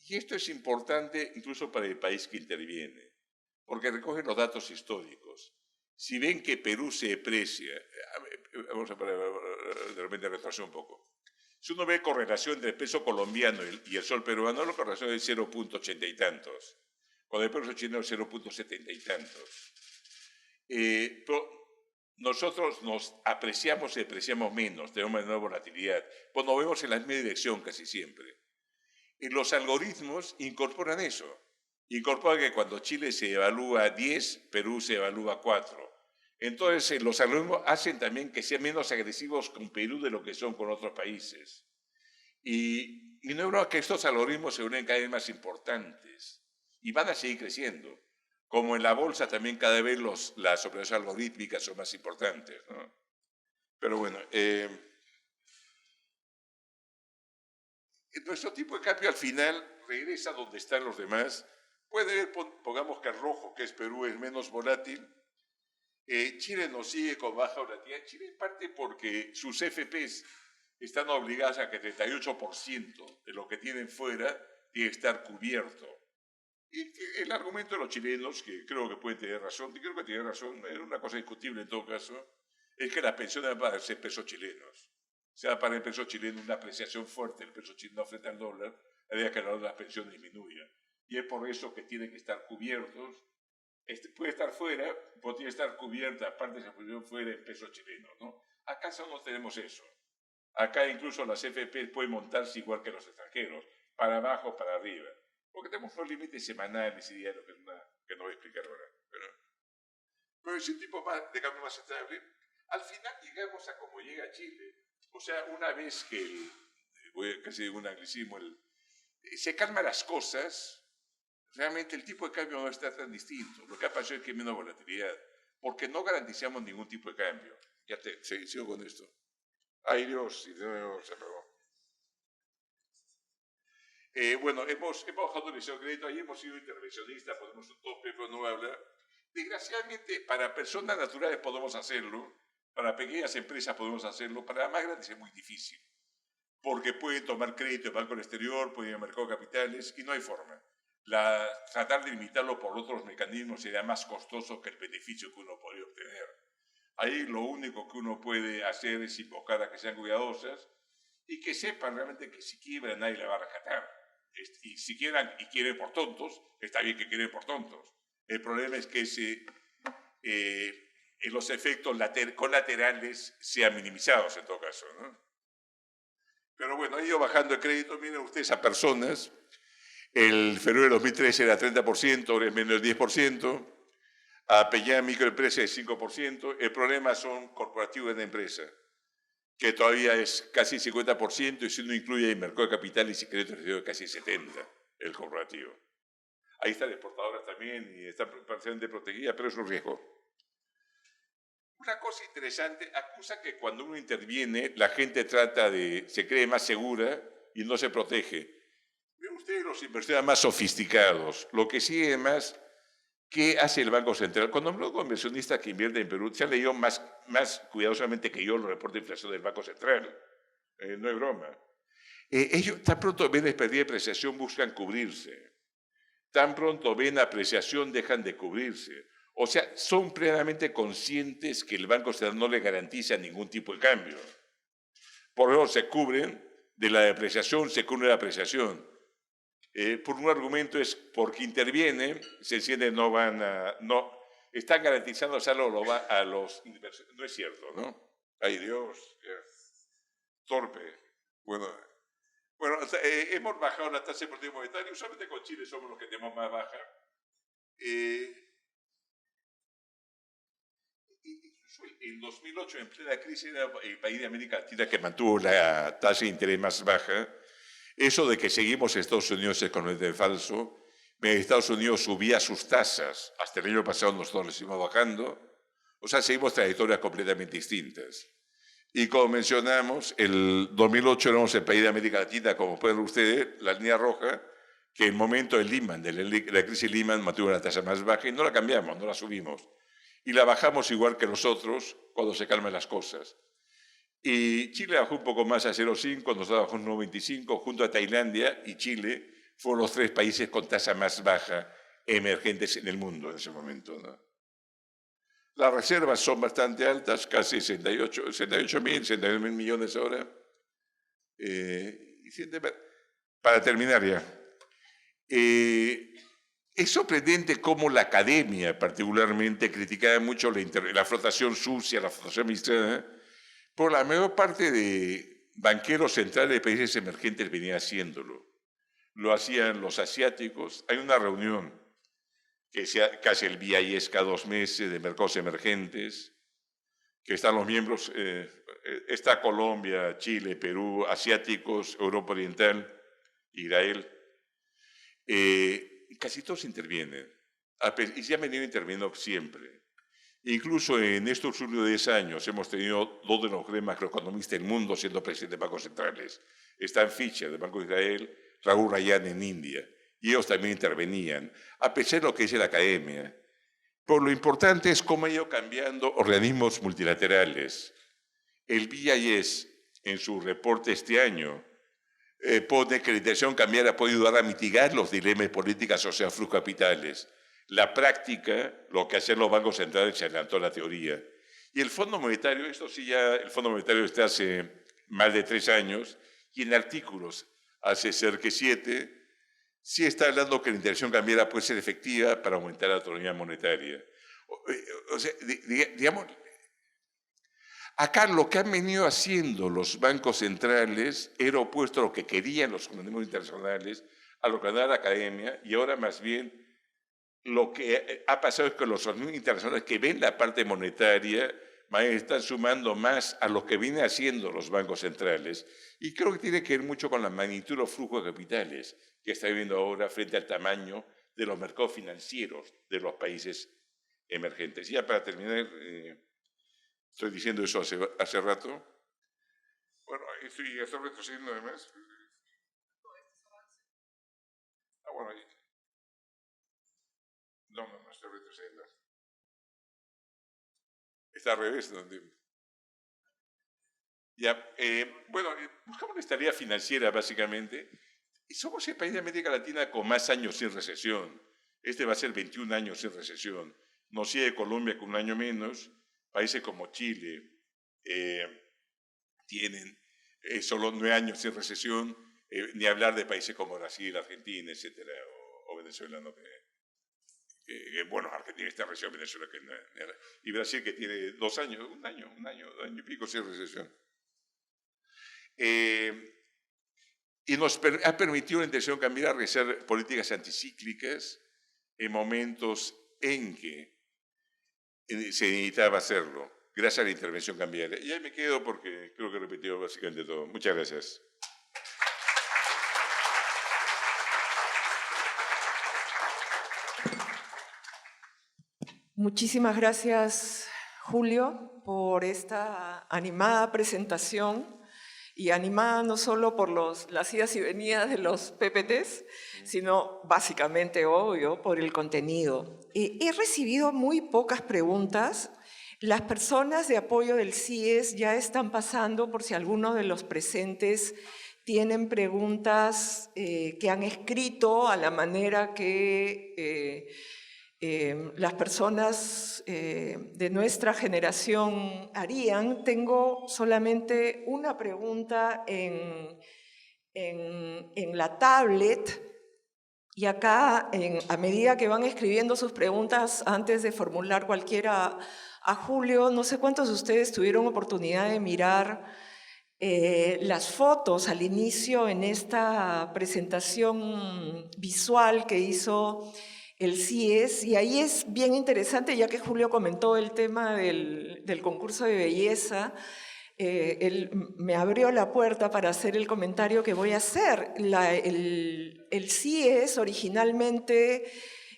Y esto es importante incluso para el país que interviene, porque recogen los datos históricos. Si ven que Perú se deprecia, vamos a de repente retrasar un poco. Si uno ve correlación entre el peso colombiano y el sol peruano, la correlación es 0.80 y tantos. Cuando el peso chileno es 0.70 y tantos. Pero nosotros nos apreciamos y depreciamos menos, tenemos menor volatilidad. Pues nos vemos en la misma dirección casi siempre. Y los algoritmos incorporan eso. Incorporan que cuando Chile se evalúa 10, Perú se evalúa 4. Entonces, los algoritmos hacen también que sean menos agresivos con Perú de lo que son con otros países. Y no es verdad que estos algoritmos se unen cada vez más importantes y van a seguir creciendo. Como en la bolsa también cada vez las operaciones algorítmicas son más importantes, ¿no? Pero bueno, nuestro tipo de cambio al final regresa a donde están los demás. Puede ver, pongamos que el rojo, que es Perú, es menos volátil. Chile nos sigue con baja volatilidad. Chile en parte porque sus FPs están obligadas a que el 38% de lo que tienen fuera tiene que estar cubierto. Y el argumento de los chilenos, que creo que puede tener razón, y creo que tiene razón, es una cosa discutible en todo caso, es que las pensiones van a ser pesos chilenos. O sea, para el peso chileno una apreciación fuerte del peso chileno frente al dólar, haría que las pensiones disminuyan. Y es por eso que tienen que estar cubiertos. Puede estar fuera, pero tiene que estar cubierta parte de esa posición fuera en peso chileno, ¿no? Acá no tenemos eso. Acá incluso las FP pueden montarse igual que los extranjeros, para abajo, para arriba. Porque tenemos unos límites semanales y diarios que no voy a explicar ahora. Pero es un tipo de cambio más estable. Al final llegamos a como llega Chile. O sea, una vez que, voy a casi un anglicismo, se calman las cosas, realmente el tipo de cambio no está tan distinto. Lo que ha pasado es que hay menos volatilidad, porque no garantizamos ningún tipo de cambio. Sigo con esto. Ay Dios, y de nuevo se apagó. Bueno, hemos bajado el deseo de crédito, ahí hemos sido intervencionistas, ponemos un tope, pero no habla. Desgraciadamente, para personas naturales podemos hacerlo, para pequeñas empresas podemos hacerlo, para las más grandes es muy difícil, porque pueden tomar crédito en banco del exterior, pueden ir al mercado de capitales, y no hay forma. Tratar de limitarlo por otros mecanismos sería más costoso que el beneficio que uno podría obtener. Ahí lo único que uno puede hacer es invocar a que sean cuidadosas y que sepan realmente que si quiebran nadie la va a rescatar. Y si quieren por tontos, está bien que quieren por tontos. El problema es que los efectos colaterales sean minimizados en todo caso, ¿no? Pero bueno, ha ido bajando el crédito. Miren ustedes a personas. El febrero de 2013 era 30%, ahora es menos del 10%. A pequeña microempresa es 5%. El problema son corporativos de empresa, que todavía es casi 50%, y si uno incluye el mercado de capitales y crédito es casi 70%, el corporativo. Ahí están exportadoras también y están parcialmente protegidas, pero es un riesgo. Una cosa interesante, acusa que cuando uno interviene, la gente se cree más segura y no se protege. Ven ustedes los inversores más sofisticados, lo que sigue más. ¿Qué hace el Banco Central? Cuando hablo con inversionistas que invierten en Perú, se han leído más cuidadosamente que yo los reportes de inflación del Banco Central. No es broma. Ellos tan pronto ven pérdida de apreciación, buscan cubrirse. Tan pronto ven apreciación, dejan de cubrirse. O sea, son plenamente conscientes que el Banco Central no les garantiza ningún tipo de cambio. Por eso se cubren de la depreciación, se cubren de la apreciación. Por un argumento es porque intervienen, se entiende, están garantizando algo a los inversores. No es cierto, ¿no? Ay Dios, torpe. Bueno, hemos bajado la tasa de política monetaria, usualmente con Chile somos los que tenemos más baja. Incluso en 2008, en plena crisis, era el país de América Latina que mantuvo la tasa de interés más baja. Eso de que seguimos en Estados Unidos es completamente falso. En Estados Unidos subía sus tasas. Hasta el año pasado nosotros las seguimos bajando. O sea, seguimos trayectorias completamente distintas. Y como mencionamos, el 2008 éramos el país de América Latina, como pueden ver ustedes, la línea roja, que en el momento del Lehman, de la crisis Lehman, mantuvo la tasa más baja y no la cambiamos, no la subimos. Y la bajamos igual que nosotros cuando se calman las cosas. Y Chile bajó un poco más a 0,5, nosotros bajamos 1,25, junto a Tailandia y Chile fueron los 3 países con tasa más baja emergentes en el mundo en ese momento, ¿no? Las reservas son bastante altas, casi 69 mil millones ahora. Para terminar ya, es sorprendente cómo la academia particularmente criticaba mucho la flotación sucia, la flotación administrada, por la mayor parte de banqueros centrales de países emergentes venían haciéndolo. Lo hacían los asiáticos. Hay una reunión que hace el BIS cada 2 meses de mercados emergentes, que están los miembros, está Colombia, Chile, Perú, asiáticos, Europa Oriental, Israel. Casi todos intervienen, y se han venido interviniendo siempre. Incluso en estos últimos 10 años hemos tenido 2 de los grandes macroeconomistas del mundo siendo presidentes de bancos centrales. Stan Fischer, del Banco de Israel, Rahul Rajan en India. Y ellos también intervenían. A pesar de lo que dice la academia, Por lo importante es cómo ha ido cambiando organismos multilaterales. El BIS, en su reporte este año, pone que la intervención cambiaria puede ayudar a mitigar los dilemas de políticas sociales flujos capitales. La práctica, lo que hacen los bancos centrales, se adelantó a la teoría. Y el Fondo Monetario, esto sí ya, el Fondo Monetario está hace más de 3 años, y en artículos hace cerca de 7, sí está hablando que la intervención cambiaria puede ser efectiva para aumentar la autonomía monetaria. O sea, digamos, acá lo que han venido haciendo los bancos centrales era opuesto a lo que querían los organismos internacionales, a lo que andaba la academia, y ahora más bien lo que ha pasado es que los organismos internacionales que ven la parte monetaria están sumando más a lo que vienen haciendo los bancos centrales. Y creo que tiene que ver mucho con la magnitud de los flujos de capitales que está viviendo ahora frente al tamaño de los mercados financieros de los países emergentes. Y ya para terminar, estoy diciendo eso hace rato. Bueno, estoy retrocediendo además. Bueno, no estoy retrocediendo. Está al revés, ¿no? Ya, bueno, buscamos una estabilidad financiera, básicamente. Y somos el país de América Latina con más años sin recesión. Este va a ser 21 años sin recesión. Nos sigue Colombia con un año menos. Países como Chile tienen solo 9 años sin recesión, ni hablar de países como Brasil, Argentina, etcétera, o Venezuela, ¿no? Bueno, Argentina está en recesión, Venezuela y Brasil que tiene 2 años, un año y pico sin recesión. Y nos ha permitido la intervención cambiaria realizar políticas anticíclicas en momentos en que se necesitaba hacerlo, gracias a la intervención cambiaria. Y ahí me quedo porque creo que he repetido básicamente todo. Muchas gracias. Muchísimas gracias, Julio, por esta animada presentación, y animada no solo por las idas y venidas de los PPTs, sino básicamente, obvio, por el contenido. He recibido muy pocas preguntas. Las personas de apoyo del CIES ya están pasando por si alguno de los presentes tienen preguntas que han escrito a la manera que las personas de nuestra generación harían. Tengo solamente una pregunta en la tablet, y acá, a medida que van escribiendo sus preguntas, antes de formular cualquiera a Julio, no sé cuántos de ustedes tuvieron oportunidad de mirar las fotos al inicio en esta presentación visual que hizo el CIES, y ahí es bien interesante, ya que Julio comentó el tema del concurso de belleza. Él me abrió la puerta para hacer el comentario que voy a hacer. El CIES originalmente,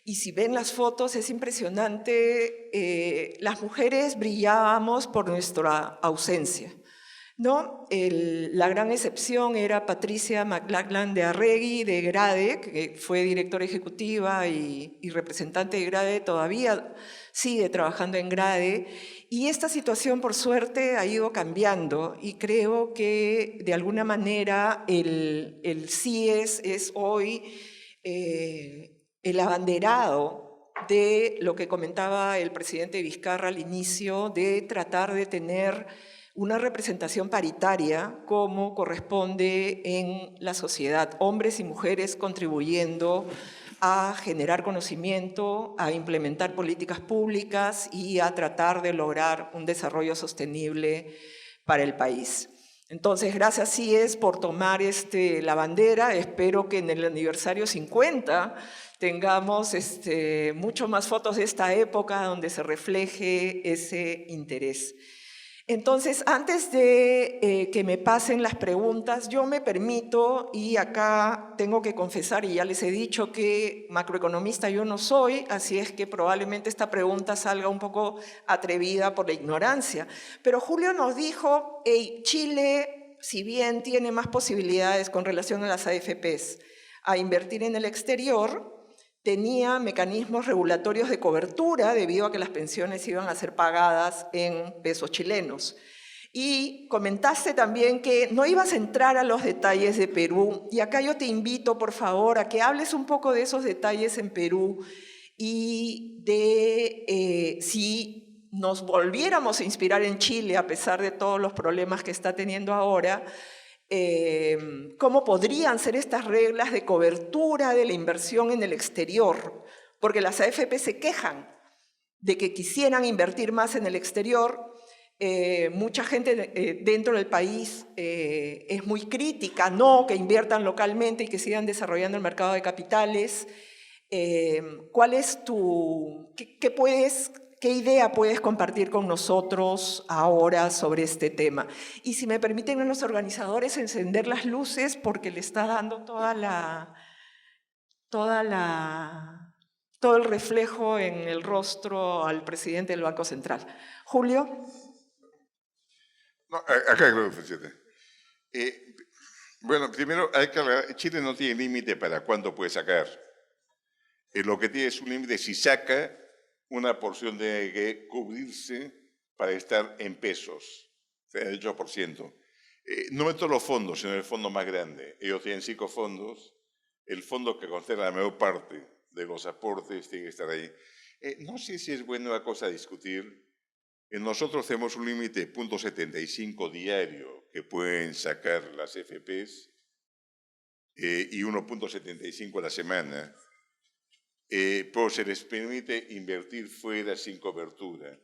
y si ven las fotos es impresionante, las mujeres brillábamos por nuestra ausencia, ¿no? La gran excepción era Patricia McLachlan de Arregui, de GRADE, que fue directora ejecutiva y representante de GRADE, todavía sigue trabajando en GRADE, y esta situación, por suerte, ha ido cambiando, y creo que, de alguna manera, el CIES es hoy el abanderado de lo que comentaba el presidente Vizcarra al inicio, de tratar de tener una representación paritaria como corresponde en la sociedad, hombres y mujeres contribuyendo a generar conocimiento, a implementar políticas públicas y a tratar de lograr un desarrollo sostenible para el país. Entonces, gracias CIES por tomar la bandera. Espero que en el aniversario 50 tengamos mucho más fotos de esta época donde se refleje ese interés. Entonces, antes de que me pasen las preguntas, yo me permito, y acá tengo que confesar, y ya les he dicho que macroeconomista yo no soy, así es que probablemente esta pregunta salga un poco atrevida por la ignorancia. Pero Julio nos dijo, hey, Chile, si bien tiene más posibilidades con relación a las AFPs a invertir en el exterior, tenía mecanismos regulatorios de cobertura debido a que las pensiones iban a ser pagadas en pesos chilenos. Y comentaste también que no ibas a entrar a los detalles de Perú, y acá yo te invito, por favor, a que hables un poco de esos detalles en Perú y de si nos volviéramos a inspirar en Chile, a pesar de todos los problemas que está teniendo ahora, cómo podrían ser estas reglas de cobertura de la inversión en el exterior, porque las AFP se quejan de que quisieran invertir más en el exterior. Mucha gente dentro del país es muy crítica, no, que inviertan localmente y que sigan desarrollando el mercado de capitales. ¿Cuál es qué idea puedes compartir con nosotros ahora sobre este tema? Y si me permiten a los organizadores encender las luces, porque le está dando todo el reflejo en el rostro al presidente del Banco Central. Julio. No, acá creo que funciona. Bueno, primero hay que hablar, Chile no tiene límite para cuánto puede sacar. Lo que tiene es un límite, si saca, una porción tiene que cubrirse para estar en pesos, o sea, el 8%. No en todos los fondos, sino en el fondo más grande. Ellos tienen 5 fondos, el fondo que contiene la mayor parte de los aportes tiene que estar ahí. No sé si es buena cosa discutir. Nosotros tenemos un límite de 0.75 diario que pueden sacar las FPs y 1.75 a la semana. Pero se les permite invertir fuera sin cobertura.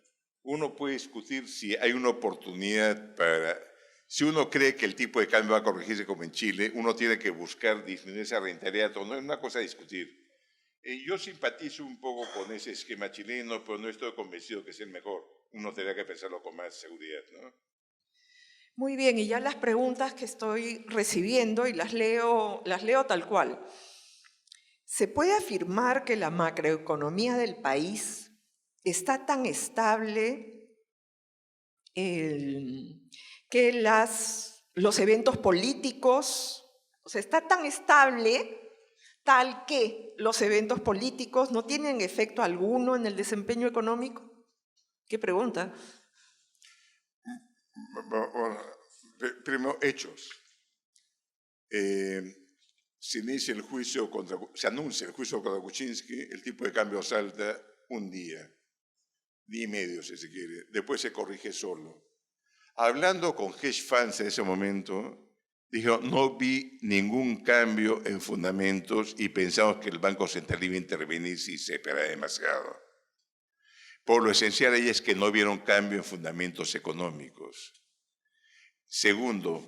Uno puede discutir si hay una oportunidad para... Si uno cree que el tipo de cambio va a corregirse como en Chile, uno tiene que buscar disminuir esa rentabilidad. No es una cosa a discutir. Yo simpatizo un poco con ese esquema chileno, pero no estoy convencido que es el mejor. Uno tendría que pensarlo con más seguridad, ¿no? Muy bien, y ya las preguntas que estoy recibiendo, y las leo tal cual. ¿Se puede afirmar que la macroeconomía del país está tan estable que los eventos políticos, o sea, está tan estable tal que los eventos políticos no tienen efecto alguno en el desempeño económico? ¿Qué pregunta? Primero, hechos. Se anuncia el juicio contra Kuczynski, el tipo de cambio salta un día y medio si se quiere, después se corrige solo. Hablando con hedge funds en ese momento, dijo, no vi ningún cambio en fundamentos y pensamos que el Banco Central iba a intervenir si se esperaba demasiado. Por lo esencial ahí es que no vieron cambio en fundamentos económicos. Segundo,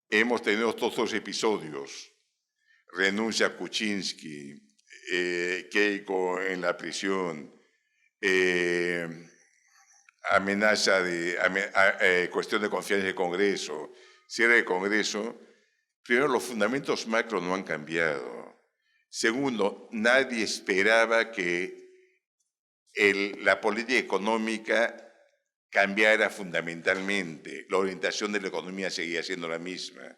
hemos tenido todos los episodios. Renuncia Kuczynski, Keiko en la prisión, amenaza de cuestión de confianza del Congreso, cierre del Congreso. Primero, los fundamentos macro no han cambiado. Segundo, nadie esperaba que la política económica cambiara fundamentalmente. La orientación de la economía seguía siendo la misma.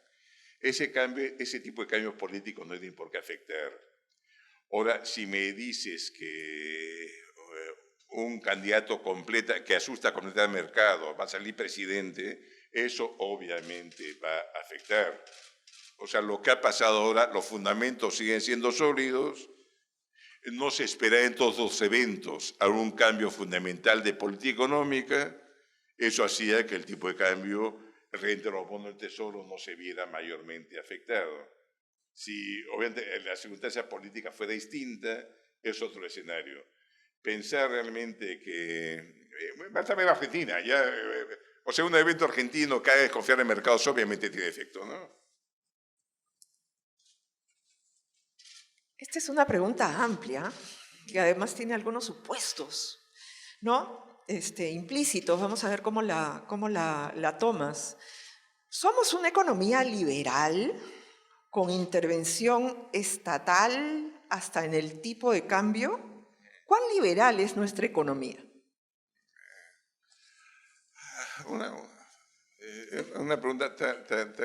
Ese tipo de cambios políticos no tienen por qué afectar. Ahora, si me dices que un candidato que asusta completamente al mercado va a salir presidente, eso obviamente va a afectar. O sea, lo que ha pasado ahora, los fundamentos siguen siendo sólidos, no se espera en todos los eventos algún cambio fundamental de política económica, eso hacía que el tipo de cambio renta los bonos del Tesoro no se viera mayormente afectado. Si obviamente la circunstancia política fuera distinta, es otro escenario. Pensar realmente que... también Argentina, o sea, un evento argentino que haga desconfiar en mercados obviamente tiene efecto, ¿no? Esta es una pregunta amplia, que además tiene algunos supuestos, ¿no? Implícitos, vamos a ver cómo la tomas. ¿Somos una economía liberal con intervención estatal hasta en el tipo de cambio? ¿Cuán liberal es nuestra economía? Una pregunta tan...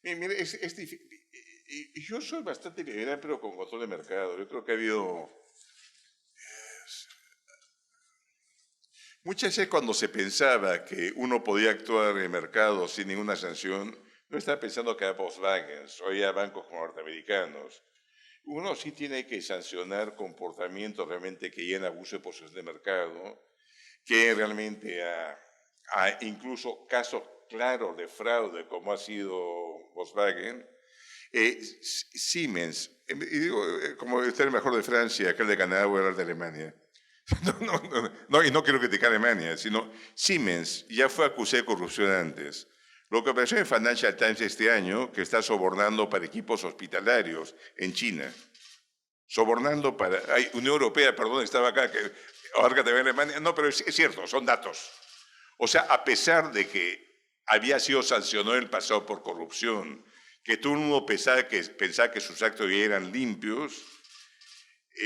Mire, Y yo soy bastante liberal, pero con control de mercado. Yo creo que ha habido... Muchas veces cuando se pensaba que uno podía actuar en el mercado sin ninguna sanción, no estaba pensando que a Volkswagen o a bancos norteamericanos. Uno sí tiene que sancionar comportamientos realmente que llegan a abuso de posición de mercado, que realmente a incluso casos claros de fraude como ha sido Volkswagen. Siemens, y digo, como está el mejor de Francia, aquel de Canadá, voy a hablar de Alemania. No, y no quiero criticar a Alemania, sino Siemens ya fue acusado de corrupción antes. Lo que apareció en Financial Times este año, que está sobornando para equipos hospitalarios en China. Sobornando para... Unión Europea, perdón, estaba acá, que ahora que también Alemania... No, pero es cierto, son datos. O sea, a pesar de que había sido sancionado en el pasado por corrupción, que todo el mundo pensaba que sus actos ya eran limpios,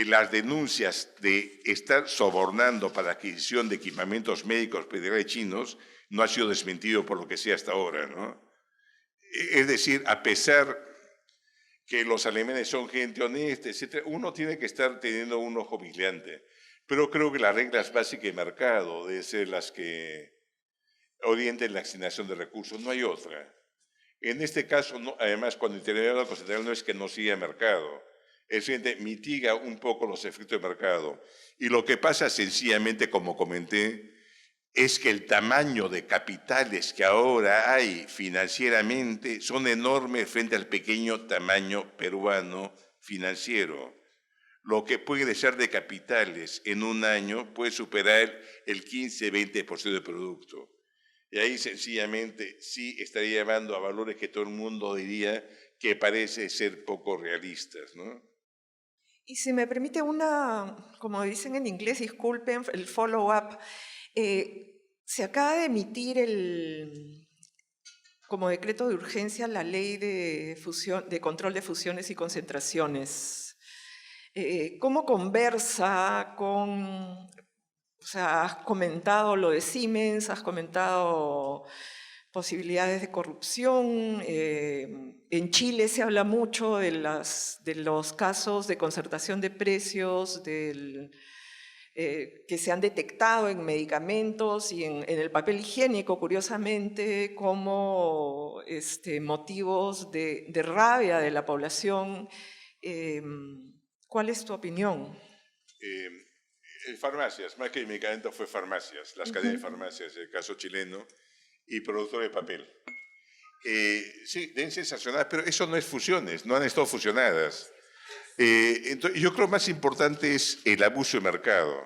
las denuncias de estar sobornando para la adquisición de equipamientos médicos federales chinos no ha sido desmentido por lo que sea hasta ahora, ¿no? Es decir, a pesar que los alemanes son gente honesta, etc., uno tiene que estar teniendo un ojo vigilante. Pero creo que las reglas básicas de mercado deben ser las que orienten la asignación de recursos, no hay otra. En este caso, no, además, cuando interviene el Banco Central no es que no siga mercado, es que mitiga un poco los efectos de mercado. Y lo que pasa sencillamente, como comenté, es que el tamaño de capitales que ahora hay financieramente son enormes frente al pequeño tamaño peruano financiero. Lo que puede ser de capitales en un año puede superar el 15-20% del producto. Y ahí sencillamente sí estaría llevando a valores que todo el mundo diría que parece ser poco realistas, ¿no? Y si me permite como dicen en inglés, disculpen, el follow-up. Se acaba de emitir como decreto de urgencia la ley de control de fusiones y concentraciones. ¿Cómo conversa con... O sea, has comentado lo de Siemens, has comentado posibilidades de corrupción. En Chile se habla mucho de los casos de concertación de precios, que se han detectado en medicamentos y en el papel higiénico, curiosamente, como motivos de rabia de la población. ¿Cuál es tu opinión? Farmacias, más que medicamentos fue farmacias, las cadenas de farmacias, el caso chileno, y productores de papel. Sí, deben ser sancionadas, pero eso no es fusiones, no han estado fusionadas. Entonces, yo creo que más importante es el abuso de mercado.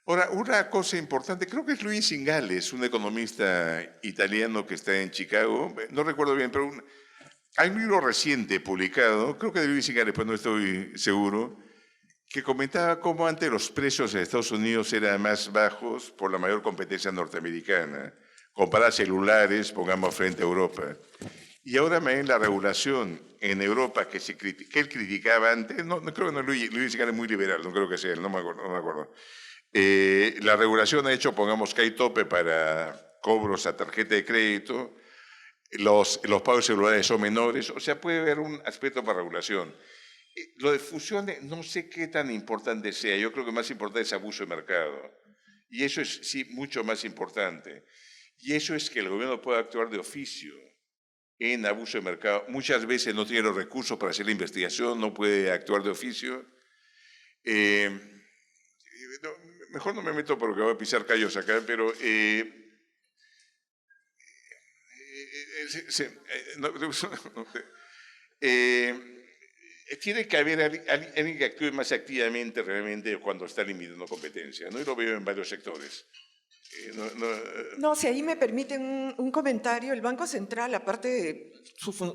Ahora, una cosa importante, creo que es Luis Ingales, un economista italiano que está en Chicago, no recuerdo bien, pero hay un libro reciente publicado, creo que de Luis Ingales, pero no estoy seguro, que comentaba cómo antes los precios en Estados Unidos eran más bajos por la mayor competencia norteamericana, comparar celulares, pongamos frente a Europa. Y ahora en la regulación en Europa que él criticaba antes, no creo que no, Luis Ingales es muy liberal, no creo que sea él, no me acuerdo. La regulación ha hecho, pongamos que hay tope para cobros a tarjeta de crédito, los pagos celulares son menores, o sea, puede haber un aspecto para regulación. Lo de fusiones, no sé qué tan importante sea. Yo creo que más importante es abuso de mercado. Y eso es, sí, mucho más importante. Y eso es que el gobierno pueda actuar de oficio en abuso de mercado. Muchas veces no tiene los recursos para hacer la investigación, no puede actuar de oficio. Mejor no me meto porque voy a pisar callos acá, pero... tiene que haber alguien que actúe más activamente realmente cuando está limitando competencia, ¿no? Y lo veo en varios sectores. No, si ahí me permiten un comentario, el Banco Central, aparte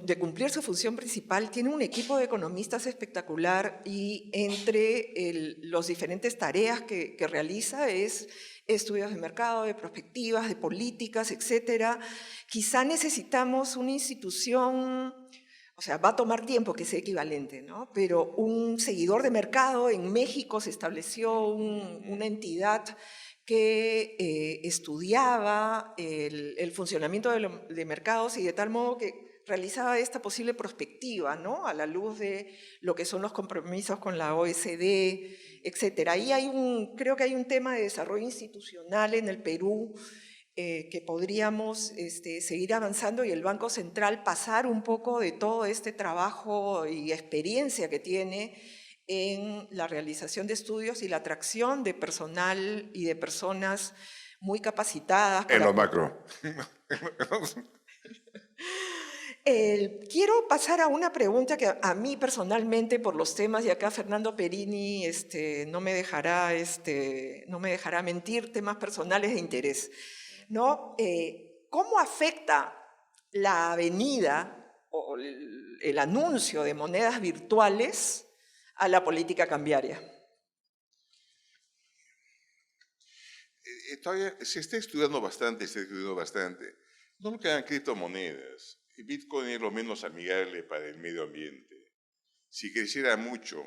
de cumplir su función principal, tiene un equipo de economistas espectacular y entre las diferentes tareas que realiza es estudios de mercado, de perspectivas, de políticas, etcétera. Quizá necesitamos una institución... O sea, va a tomar tiempo que sea equivalente, ¿no? Pero un seguidor de mercado en México se estableció una entidad que estudiaba el funcionamiento de mercados y de tal modo que realizaba esta posible prospectiva, ¿no? A la luz de lo que son los compromisos con la OECD, etc. Ahí creo que hay un tema de desarrollo institucional en el Perú que podríamos seguir avanzando y el Banco Central pasar un poco de todo este trabajo y experiencia que tiene en la realización de estudios y la atracción de personal y de personas muy capacitadas. En lo macro. Quiero pasar a una pregunta que a mí personalmente, por los temas, y acá Fernando Perini no me dejará mentir, temas personales de interés, ¿no? ¿Cómo afecta la avenida o el anuncio de monedas virtuales a la política cambiaria? Todavía se está estudiando bastante, No lo que hagan criptomonedas. Bitcoin es lo menos amigable para el medio ambiente. Si creciera mucho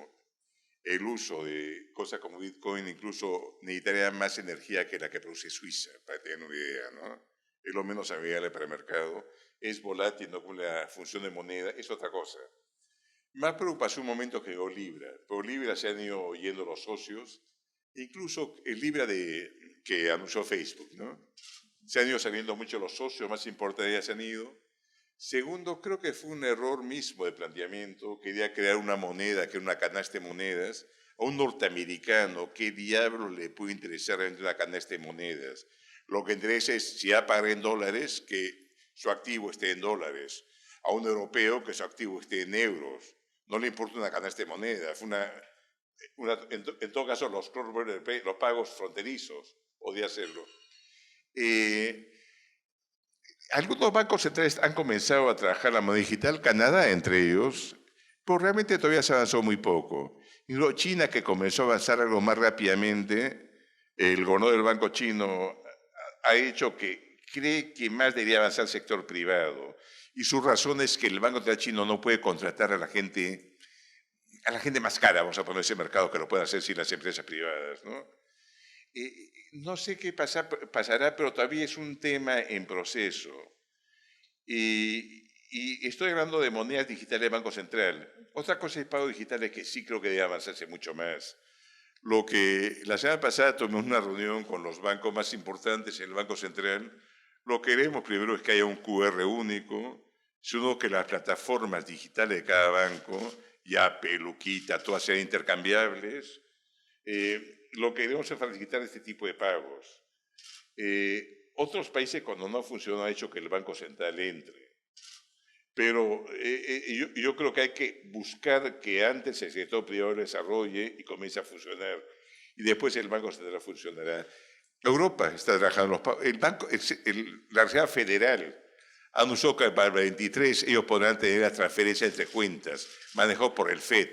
el uso de cosas como Bitcoin, incluso necesitaría más energía que la que produce Suiza, para tener una idea, ¿no? Es lo menos amigable para el mercado, es volátil, no cumple la función de moneda, es otra cosa. Más preocupación un momento que Libra. Por Libra se han ido yendo los socios, incluso el Libra que anunció Facebook, ¿no? Se han ido saliendo mucho los socios, más importantes ya se han ido. Segundo, creo que fue un error mismo de planteamiento. Quería crear una moneda, que era una canasta de monedas. A un norteamericano, ¿qué diablos le puede interesar realmente una canasta de monedas? Lo que interesa es, si va a pagar en dólares, que su activo esté en dólares. A un europeo, que su activo esté en euros. No le importa una canasta de monedas. En todo caso, los pagos fronterizos, podía hacerlo. Algunos bancos centrales han comenzado a trabajar la moneda digital, Canadá entre ellos, pero realmente todavía se avanzó muy poco. Y luego China, que comenzó a avanzar algo más rápidamente, el gobernador del Banco Chino ha hecho que cree que más debería avanzar el sector privado. Y su razón es que el Banco Central chino no puede contratar a la gente más cara, vamos a poner ese mercado, que lo pueden hacer sin las empresas privadas, ¿no? No sé qué pasará, pero todavía es un tema en proceso. Y estoy hablando de monedas digitales de Banco Central. Otra cosa es pagos digitales que sí creo que debe avanzarse mucho más. La semana pasada tuvimos una reunión con los bancos más importantes en el Banco Central. Lo que queremos primero es que haya un QR único, sino que las plataformas digitales de cada banco, ya Peluquita, todas sean intercambiables. Lo que debemos es facilitar este tipo de pagos. Otros países, cuando no funciona, han hecho que el Banco Central entre. Pero yo creo que hay que buscar que antes el sector privado lo desarrolle y comience a funcionar. Y después el Banco Central funcionará. Europa está trabajando. La Reserva Federal anunció que para el 23 ellos podrán tener la transferencia entre cuentas, manejado por el FED.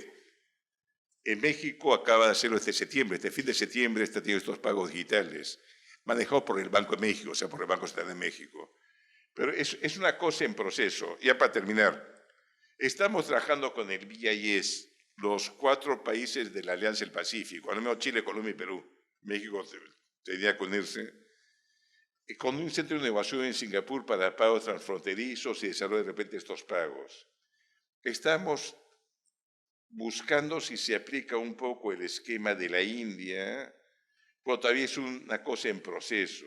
En México acaba de hacerlo este fin de septiembre está teniendo estos pagos digitales, manejados por el Banco de México, o sea, por el Banco Central de México. Pero es una cosa en proceso. Ya para terminar, estamos trabajando con el BIS, los 4 países de la Alianza del Pacífico, al menos Chile, Colombia y Perú. México tenía que unirse, con un centro de innovación en Singapur para pagos transfronterizos y desarrollo de repente estos pagos. Estamos buscando si se aplica un poco el esquema de la India, pero todavía es una cosa en proceso.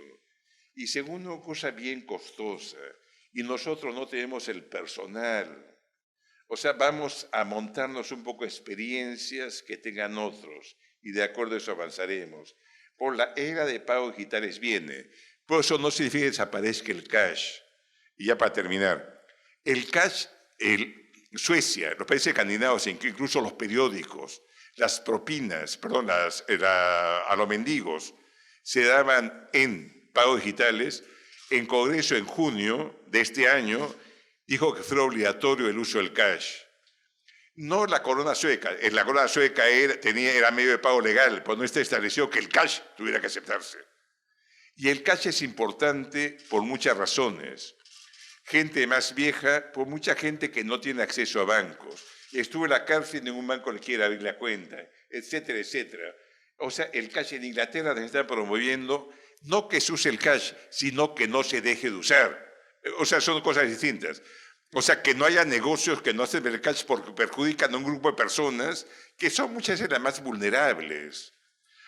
Y segundo, una cosa bien costosa, y nosotros no tenemos el personal. O sea, vamos a montarnos un poco experiencias que tengan otros, y de acuerdo a eso avanzaremos. Por la era de pagos digitales viene, pero eso no significa que desaparezca el cash. Y ya para terminar, el cash, Suecia, los países escandinavos, incluso los periódicos, las propinas, a los mendigos, se daban en pagos digitales. En Congreso, en junio de este año, dijo que fue obligatorio el uso del cash. No la corona sueca. En la corona sueca era medio de pago legal, pero no está establecido que el cash tuviera que aceptarse. Y el cash es importante por muchas razones. Gente más vieja, por mucha gente que no tiene acceso a bancos. Estuvo en la cárcel, ningún banco le quiere abrir la cuenta, etcétera, etcétera. O sea, el cash en Inglaterra se está promoviendo, no que se use el cash, sino que no se deje de usar. O sea, son cosas distintas. O sea, que no haya negocios que no hacen mercados porque perjudican a un grupo de personas que son muchas veces las más vulnerables.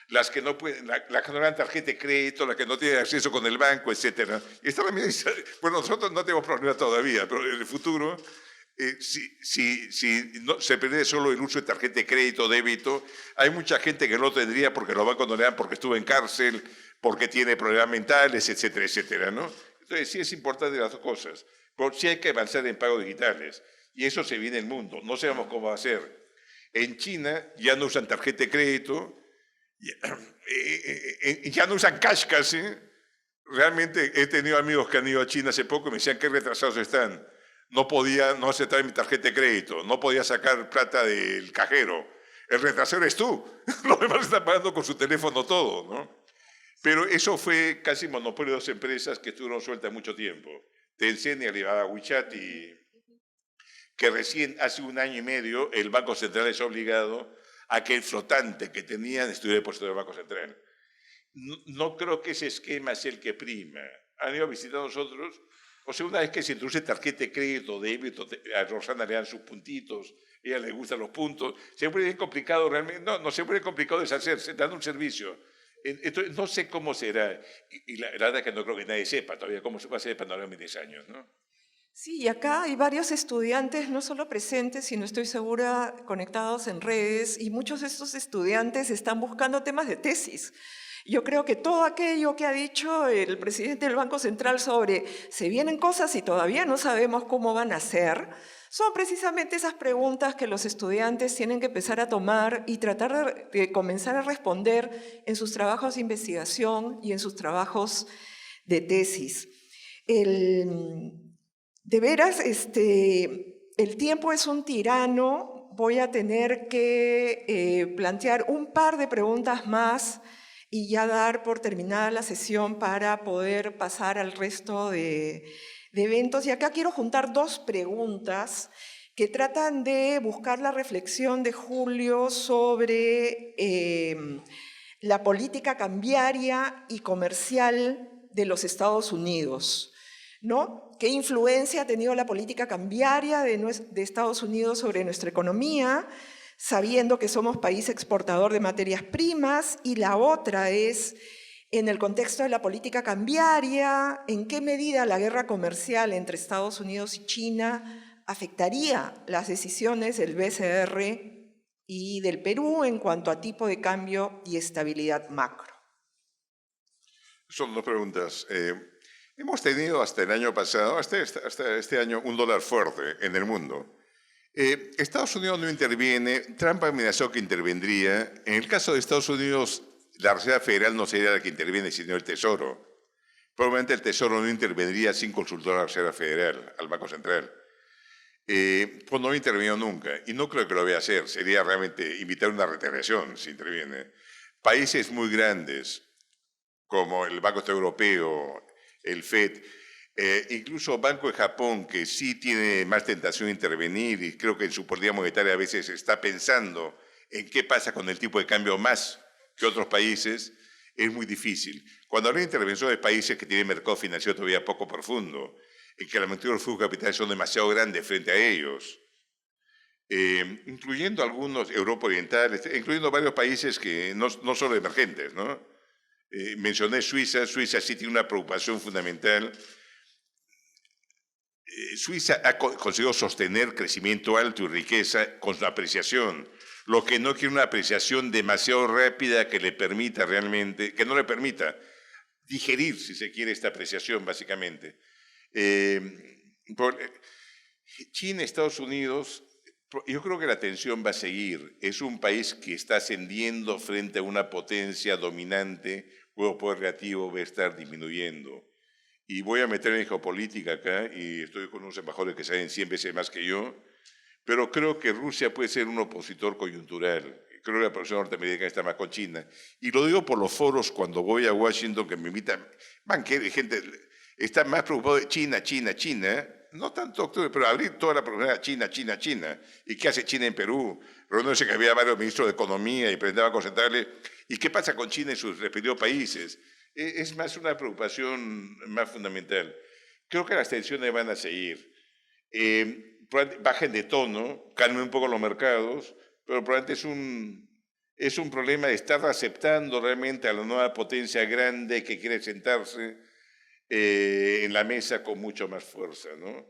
Las que no pueden, las que no dan tarjeta de crédito, las que no tienen acceso con el banco, etcétera. Y esta también, bueno, nosotros no tenemos problema todavía, pero en el futuro, si no, se pierde solo el uso de tarjeta de crédito, débito, hay mucha gente que no lo tendría porque los bancos no le dan porque estuvo en cárcel, porque tiene problemas mentales, etcétera, etcétera, ¿no? Entonces sí es importante las dos cosas. Pero sí hay que avanzar en pagos digitales. Y eso se viene en el mundo. No sabemos cómo va a ser. En China ya no usan tarjeta de crédito, ya no usan cash casi. Realmente he tenido amigos que han ido a China hace poco y me decían qué retrasados están. No aceptar mi tarjeta de crédito, no podía sacar plata del cajero. El retrasero es tú. Los demás están pagando con su teléfono todo, ¿no? Pero eso fue casi monopolio de dos empresas que estuvieron sueltas mucho tiempo. Tencent y Alibaba, WeChat, y que recién hace 1 año y medio el Banco Central es obligado a que el flotante que tenían estuviera depositado en el Banco Central. No creo que ese esquema sea el que prima. Han ido a visitar a nosotros, o sea, una vez que se introduce tarjeta de crédito, débito, a Rosana le dan sus puntitos, a ella le gustan los puntos, se vuelve complicado realmente, no se vuelve complicado deshacerse, dando un servicio. Entonces, no sé cómo será, y la verdad es que no creo que nadie sepa todavía cómo se va a hacer el panorama en 10 años, ¿no? Sí, y acá hay varios estudiantes, no solo presentes, sino estoy segura conectados en redes, y muchos de estos estudiantes están buscando temas de tesis. Yo creo que todo aquello que ha dicho el presidente del Banco Central sobre se vienen cosas y todavía no sabemos cómo van a ser, son precisamente esas preguntas que los estudiantes tienen que empezar a tomar y tratar de comenzar a responder en sus trabajos de investigación y en sus trabajos de tesis. De veras, el tiempo es un tirano. Voy a tener que plantear un par de preguntas más y ya dar por terminada la sesión para poder pasar al resto de eventos. Y acá quiero juntar 2 preguntas que tratan de buscar la reflexión de Julio sobre la política cambiaria y comercial de los Estados Unidos, ¿no? ¿Qué influencia ha tenido la política cambiaria de Estados Unidos sobre nuestra economía, sabiendo que somos país exportador de materias primas? Y la otra es, en el contexto de la política cambiaria, ¿en qué medida la guerra comercial entre Estados Unidos y China afectaría las decisiones del BCR y del Perú en cuanto a tipo de cambio y estabilidad macro? Son 2 preguntas. Hemos tenido hasta el año pasado, hasta este año, un dólar fuerte en el mundo. Estados Unidos no interviene, Trump amenazó que intervendría. En el caso de Estados Unidos, la Reserva Federal no sería la que interviene, sino el Tesoro. Probablemente el Tesoro no intervendría sin consultar a la Reserva Federal, al Banco Central. Pues no intervenido nunca, y no creo que lo vaya a hacer. Sería realmente invitar una retaliación si interviene. Países muy grandes, como el Banco Central Europeo, el FED, incluso Banco de Japón, que sí tiene más tentación de intervenir y creo que en su política monetaria a veces está pensando en qué pasa con el tipo de cambio más que otros países, es muy difícil. Cuando habla de intervención de países que tienen mercado financiero todavía poco profundo, en que la magnitud de los flujos de capitales son demasiado grandes frente a ellos, incluyendo algunos, Europa Oriental, incluyendo varios países que no son emergentes, ¿no? Mencioné Suiza sí tiene una preocupación fundamental. Suiza ha conseguido sostener crecimiento alto y riqueza con su apreciación, lo que no quiere una apreciación demasiado rápida que le permita realmente, que no le permita digerir, si se quiere, esta apreciación, básicamente. China, Estados Unidos, yo creo que la tensión va a seguir. Es un país que está ascendiendo frente a una potencia dominante, cuyo poder relativo va a estar disminuyendo. Y voy a meter en geopolítica acá, y estoy con unos embajadores que saben 100 veces más que yo, pero creo que Rusia puede ser un opositor coyuntural. Creo que la posición norteamericana está más con China. Y lo digo por los foros cuando voy a Washington, que me invitan, gente está más preocupado de China, no tanto, pero abrir toda la problemática China. ¿Y qué hace China en Perú? Reunirse que había varios ministros de Economía y presentaban concentrarle. ¿Y qué pasa con China en sus respectivos países? Es más una preocupación más fundamental. Creo que las tensiones van a seguir. bajen de tono, calmen un poco los mercados, pero probablemente es un problema de estar aceptando realmente a la nueva potencia grande que quiere sentarse en la mesa con mucho más fuerza, ¿no?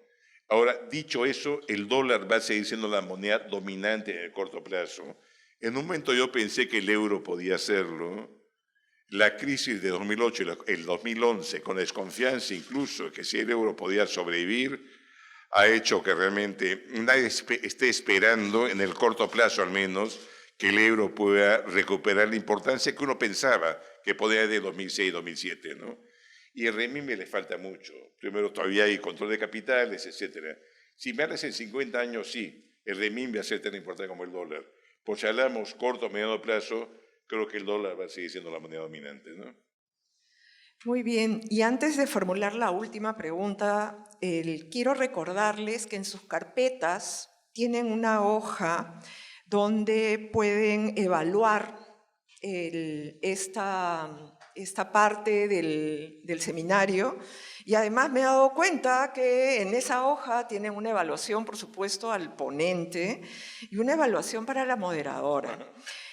Ahora, dicho eso, el dólar va a seguir siendo la moneda dominante en el corto plazo. En un momento yo pensé que el euro podía hacerlo. La crisis de 2008 y el 2011, con desconfianza incluso que si el euro podía sobrevivir, ha hecho que realmente nadie esté esperando, en el corto plazo al menos, que el euro pueda recuperar la importancia que uno pensaba que podía de 2006-2007, ¿no? Y el renminbi le falta mucho. Primero, todavía hay control de capitales, etc. Si me hablas en 50 años, sí, el renminbi va a ser tan importante como el dólar. Pues si hablamos corto o mediano plazo, creo que el dólar va a seguir siendo la moneda dominante, ¿no? Muy bien, y antes de formular la última pregunta, quiero recordarles que en sus carpetas tienen una hoja donde pueden evaluar esta parte del seminario, y además me he dado cuenta que en esa hoja tienen una evaluación, por supuesto, al ponente y una evaluación para la moderadora.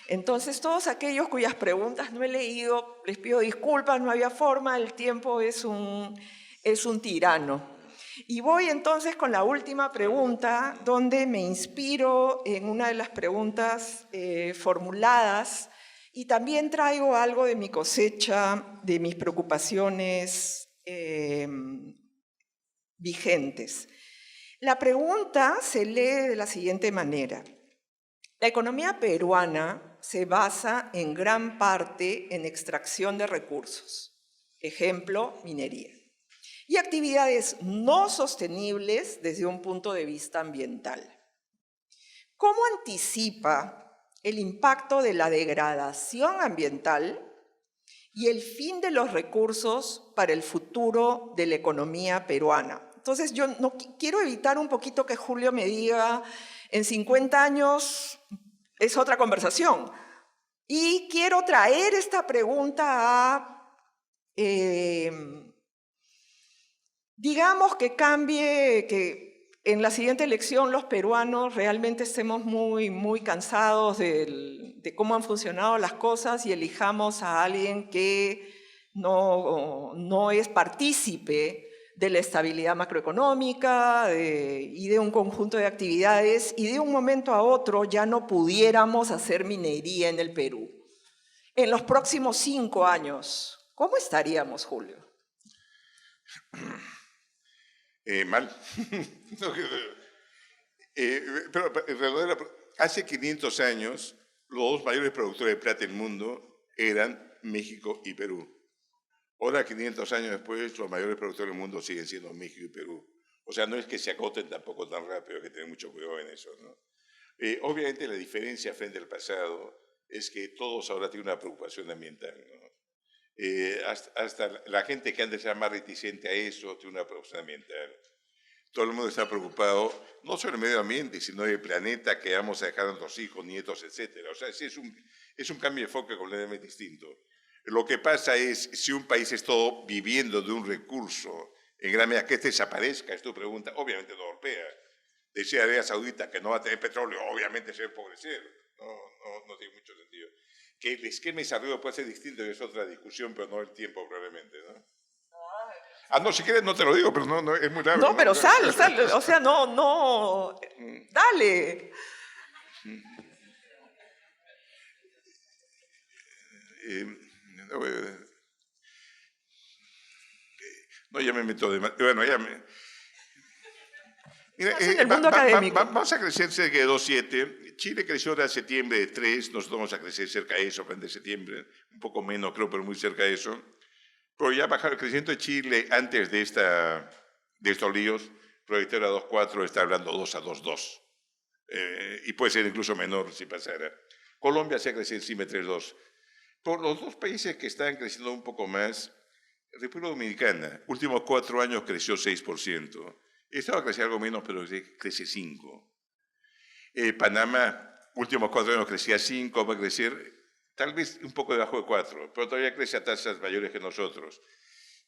Entonces, todos aquellos cuyas preguntas no he leído, les pido disculpas, no había forma, el tiempo es un tirano. Y voy entonces con la última pregunta, donde me inspiro en una de las preguntas formuladas, y también traigo algo de mi cosecha, de mis preocupaciones vigentes. La pregunta se lee de la siguiente manera. La economía peruana se basa en gran parte en extracción de recursos, ejemplo, minería, y actividades no sostenibles desde un punto de vista ambiental. ¿Cómo anticipa el impacto de la degradación ambiental y el fin de los recursos para el futuro de la economía peruana? Entonces, yo no quiero evitar un poquito que Julio me diga, en 50 años es otra conversación. Y quiero traer esta pregunta a, digamos que cambie, que en la siguiente elección los peruanos realmente estemos muy cansados de cómo han funcionado las cosas y elijamos a alguien que no es partícipe de la estabilidad macroeconómica y de un conjunto de actividades, y de un momento a otro ya no pudiéramos hacer minería en el Perú. En los próximos 5 años, ¿cómo estaríamos, Julio? Mal. Pero hace 500 años, los dos mayores productores de plata del mundo eran México y Perú. Ahora, 500 años después, los mayores productores del mundo siguen siendo México y Perú. O sea, no es que se acoten tampoco tan rápido, hay que tener mucho cuidado en eso, ¿no? Obviamente, la diferencia frente al pasado es que todos ahora tienen una preocupación ambiental, ¿no? Hasta la gente que antes era más reticente a eso tiene una preocupación ambiental. Todo el mundo está preocupado, no solo del medio ambiente, sino del planeta que vamos a dejar a nuestros hijos, nietos, etc. O sea, es un cambio de enfoque completamente distinto. Lo que pasa es, si un país está viviendo de un recurso, en gran medida que este desaparezca, es tu pregunta, obviamente no golpea. Decía Arabia Saudita que no va a tener petróleo, obviamente se va a empobrecer. No tiene mucho sentido. Que el esquema de desarrollo puede ser distinto, es otra discusión, pero no el tiempo probablemente, ¿no? No, si quieres no te lo digo, pero no es muy largo. No, pero sal, o sea, dale. No, ya me meto de más. Bueno, ya me... Mira, en el mundo académico. Vamos a crecer cerca de 2,7. Chile creció ahora septiembre de 3, nosotros vamos a crecer cerca de eso, frente a septiembre, un poco menos creo, pero muy cerca de eso. Pero ya bajar el crecimiento de Chile antes de estos líos, proyecto era 2,4, está hablando 2 a 2,2. Y puede ser incluso menor si pasara. Colombia se ha crecido encima de 3,2. Por los dos países que están creciendo un poco más, República Dominicana, últimos 4 años creció 6%. Estaba creciendo algo menos, pero crece 5%. Panamá, últimos 4 años crecía 5%, va a crecer tal vez un poco debajo de 4%, pero todavía crece a tasas mayores que nosotros.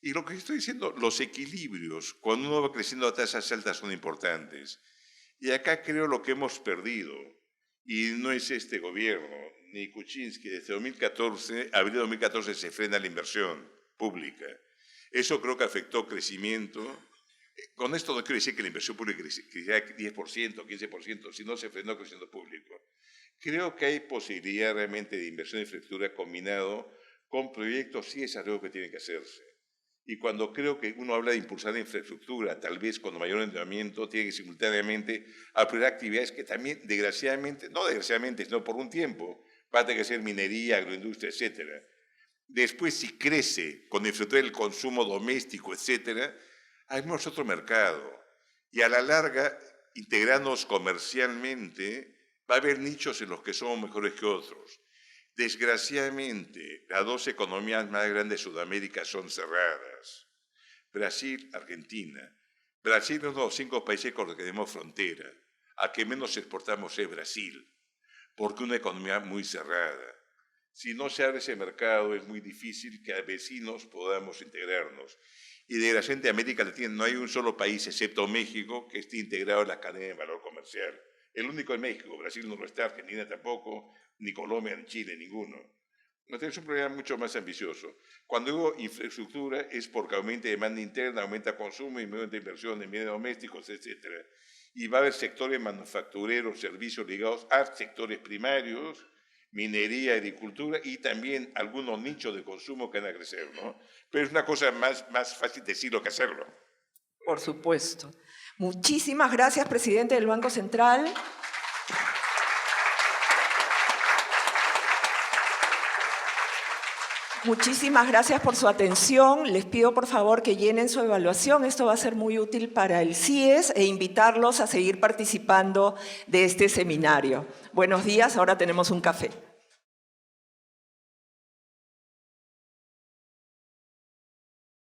Y lo que estoy diciendo, los equilibrios, cuando uno va creciendo a tasas altas, son importantes. Y acá creo lo que hemos perdido, y no es este gobierno, ni Kuczynski, desde 2014, abril de 2014 se frena la inversión pública. Eso creo que afectó crecimiento. Con esto no quiero decir que la inversión pública creciera 10%, 15%, sino se frenó el crecimiento público. Creo que hay posibilidad realmente de inversión en infraestructura combinado con proyectos y desarrollos que tienen que hacerse. Y cuando creo que uno habla de impulsar la infraestructura, tal vez con mayor endeudamiento, tiene que simultáneamente apoyar actividades que también, desgraciadamente, no desgraciadamente, sino por un tiempo, va a tener que ser minería, agroindustria, etc. Después, si crece con infraestructura del consumo doméstico, etc., hay otro mercado. Y a la larga, integrarnos comercialmente, va a haber nichos en los que somos mejores que otros. Desgraciadamente, las dos economías más grandes de Sudamérica son cerradas. Brasil, Argentina. Brasil es uno de los 5 países con los que tenemos frontera. A que menos exportamos es Brasil, porque es una economía muy cerrada. Si no se abre ese mercado, es muy difícil que a vecinos podamos integrarnos. Y desgraciadamente en América Latina no hay un solo país, excepto México, que esté integrado en la cadena de valor comercial. El único es México, Brasil no lo está, Argentina tampoco, ni Colombia, ni Chile, ninguno. Entonces es un problema mucho más ambicioso. Cuando digo infraestructura es porque aumenta demanda interna, aumenta consumo y aumenta inversión en bienes domésticos, etc. Y va a haber sectores manufactureros, servicios ligados a sectores primarios, minería, agricultura y también algunos nichos de consumo que van a crecer, ¿no? Pero es una cosa más fácil decirlo que hacerlo. Por supuesto. Muchísimas gracias, presidente del Banco Central. Muchísimas gracias por su atención. Les pido por favor que llenen su evaluación. Esto va a ser muy útil para el CIES e invitarlos a seguir participando de este seminario. Buenos días, ahora tenemos un café.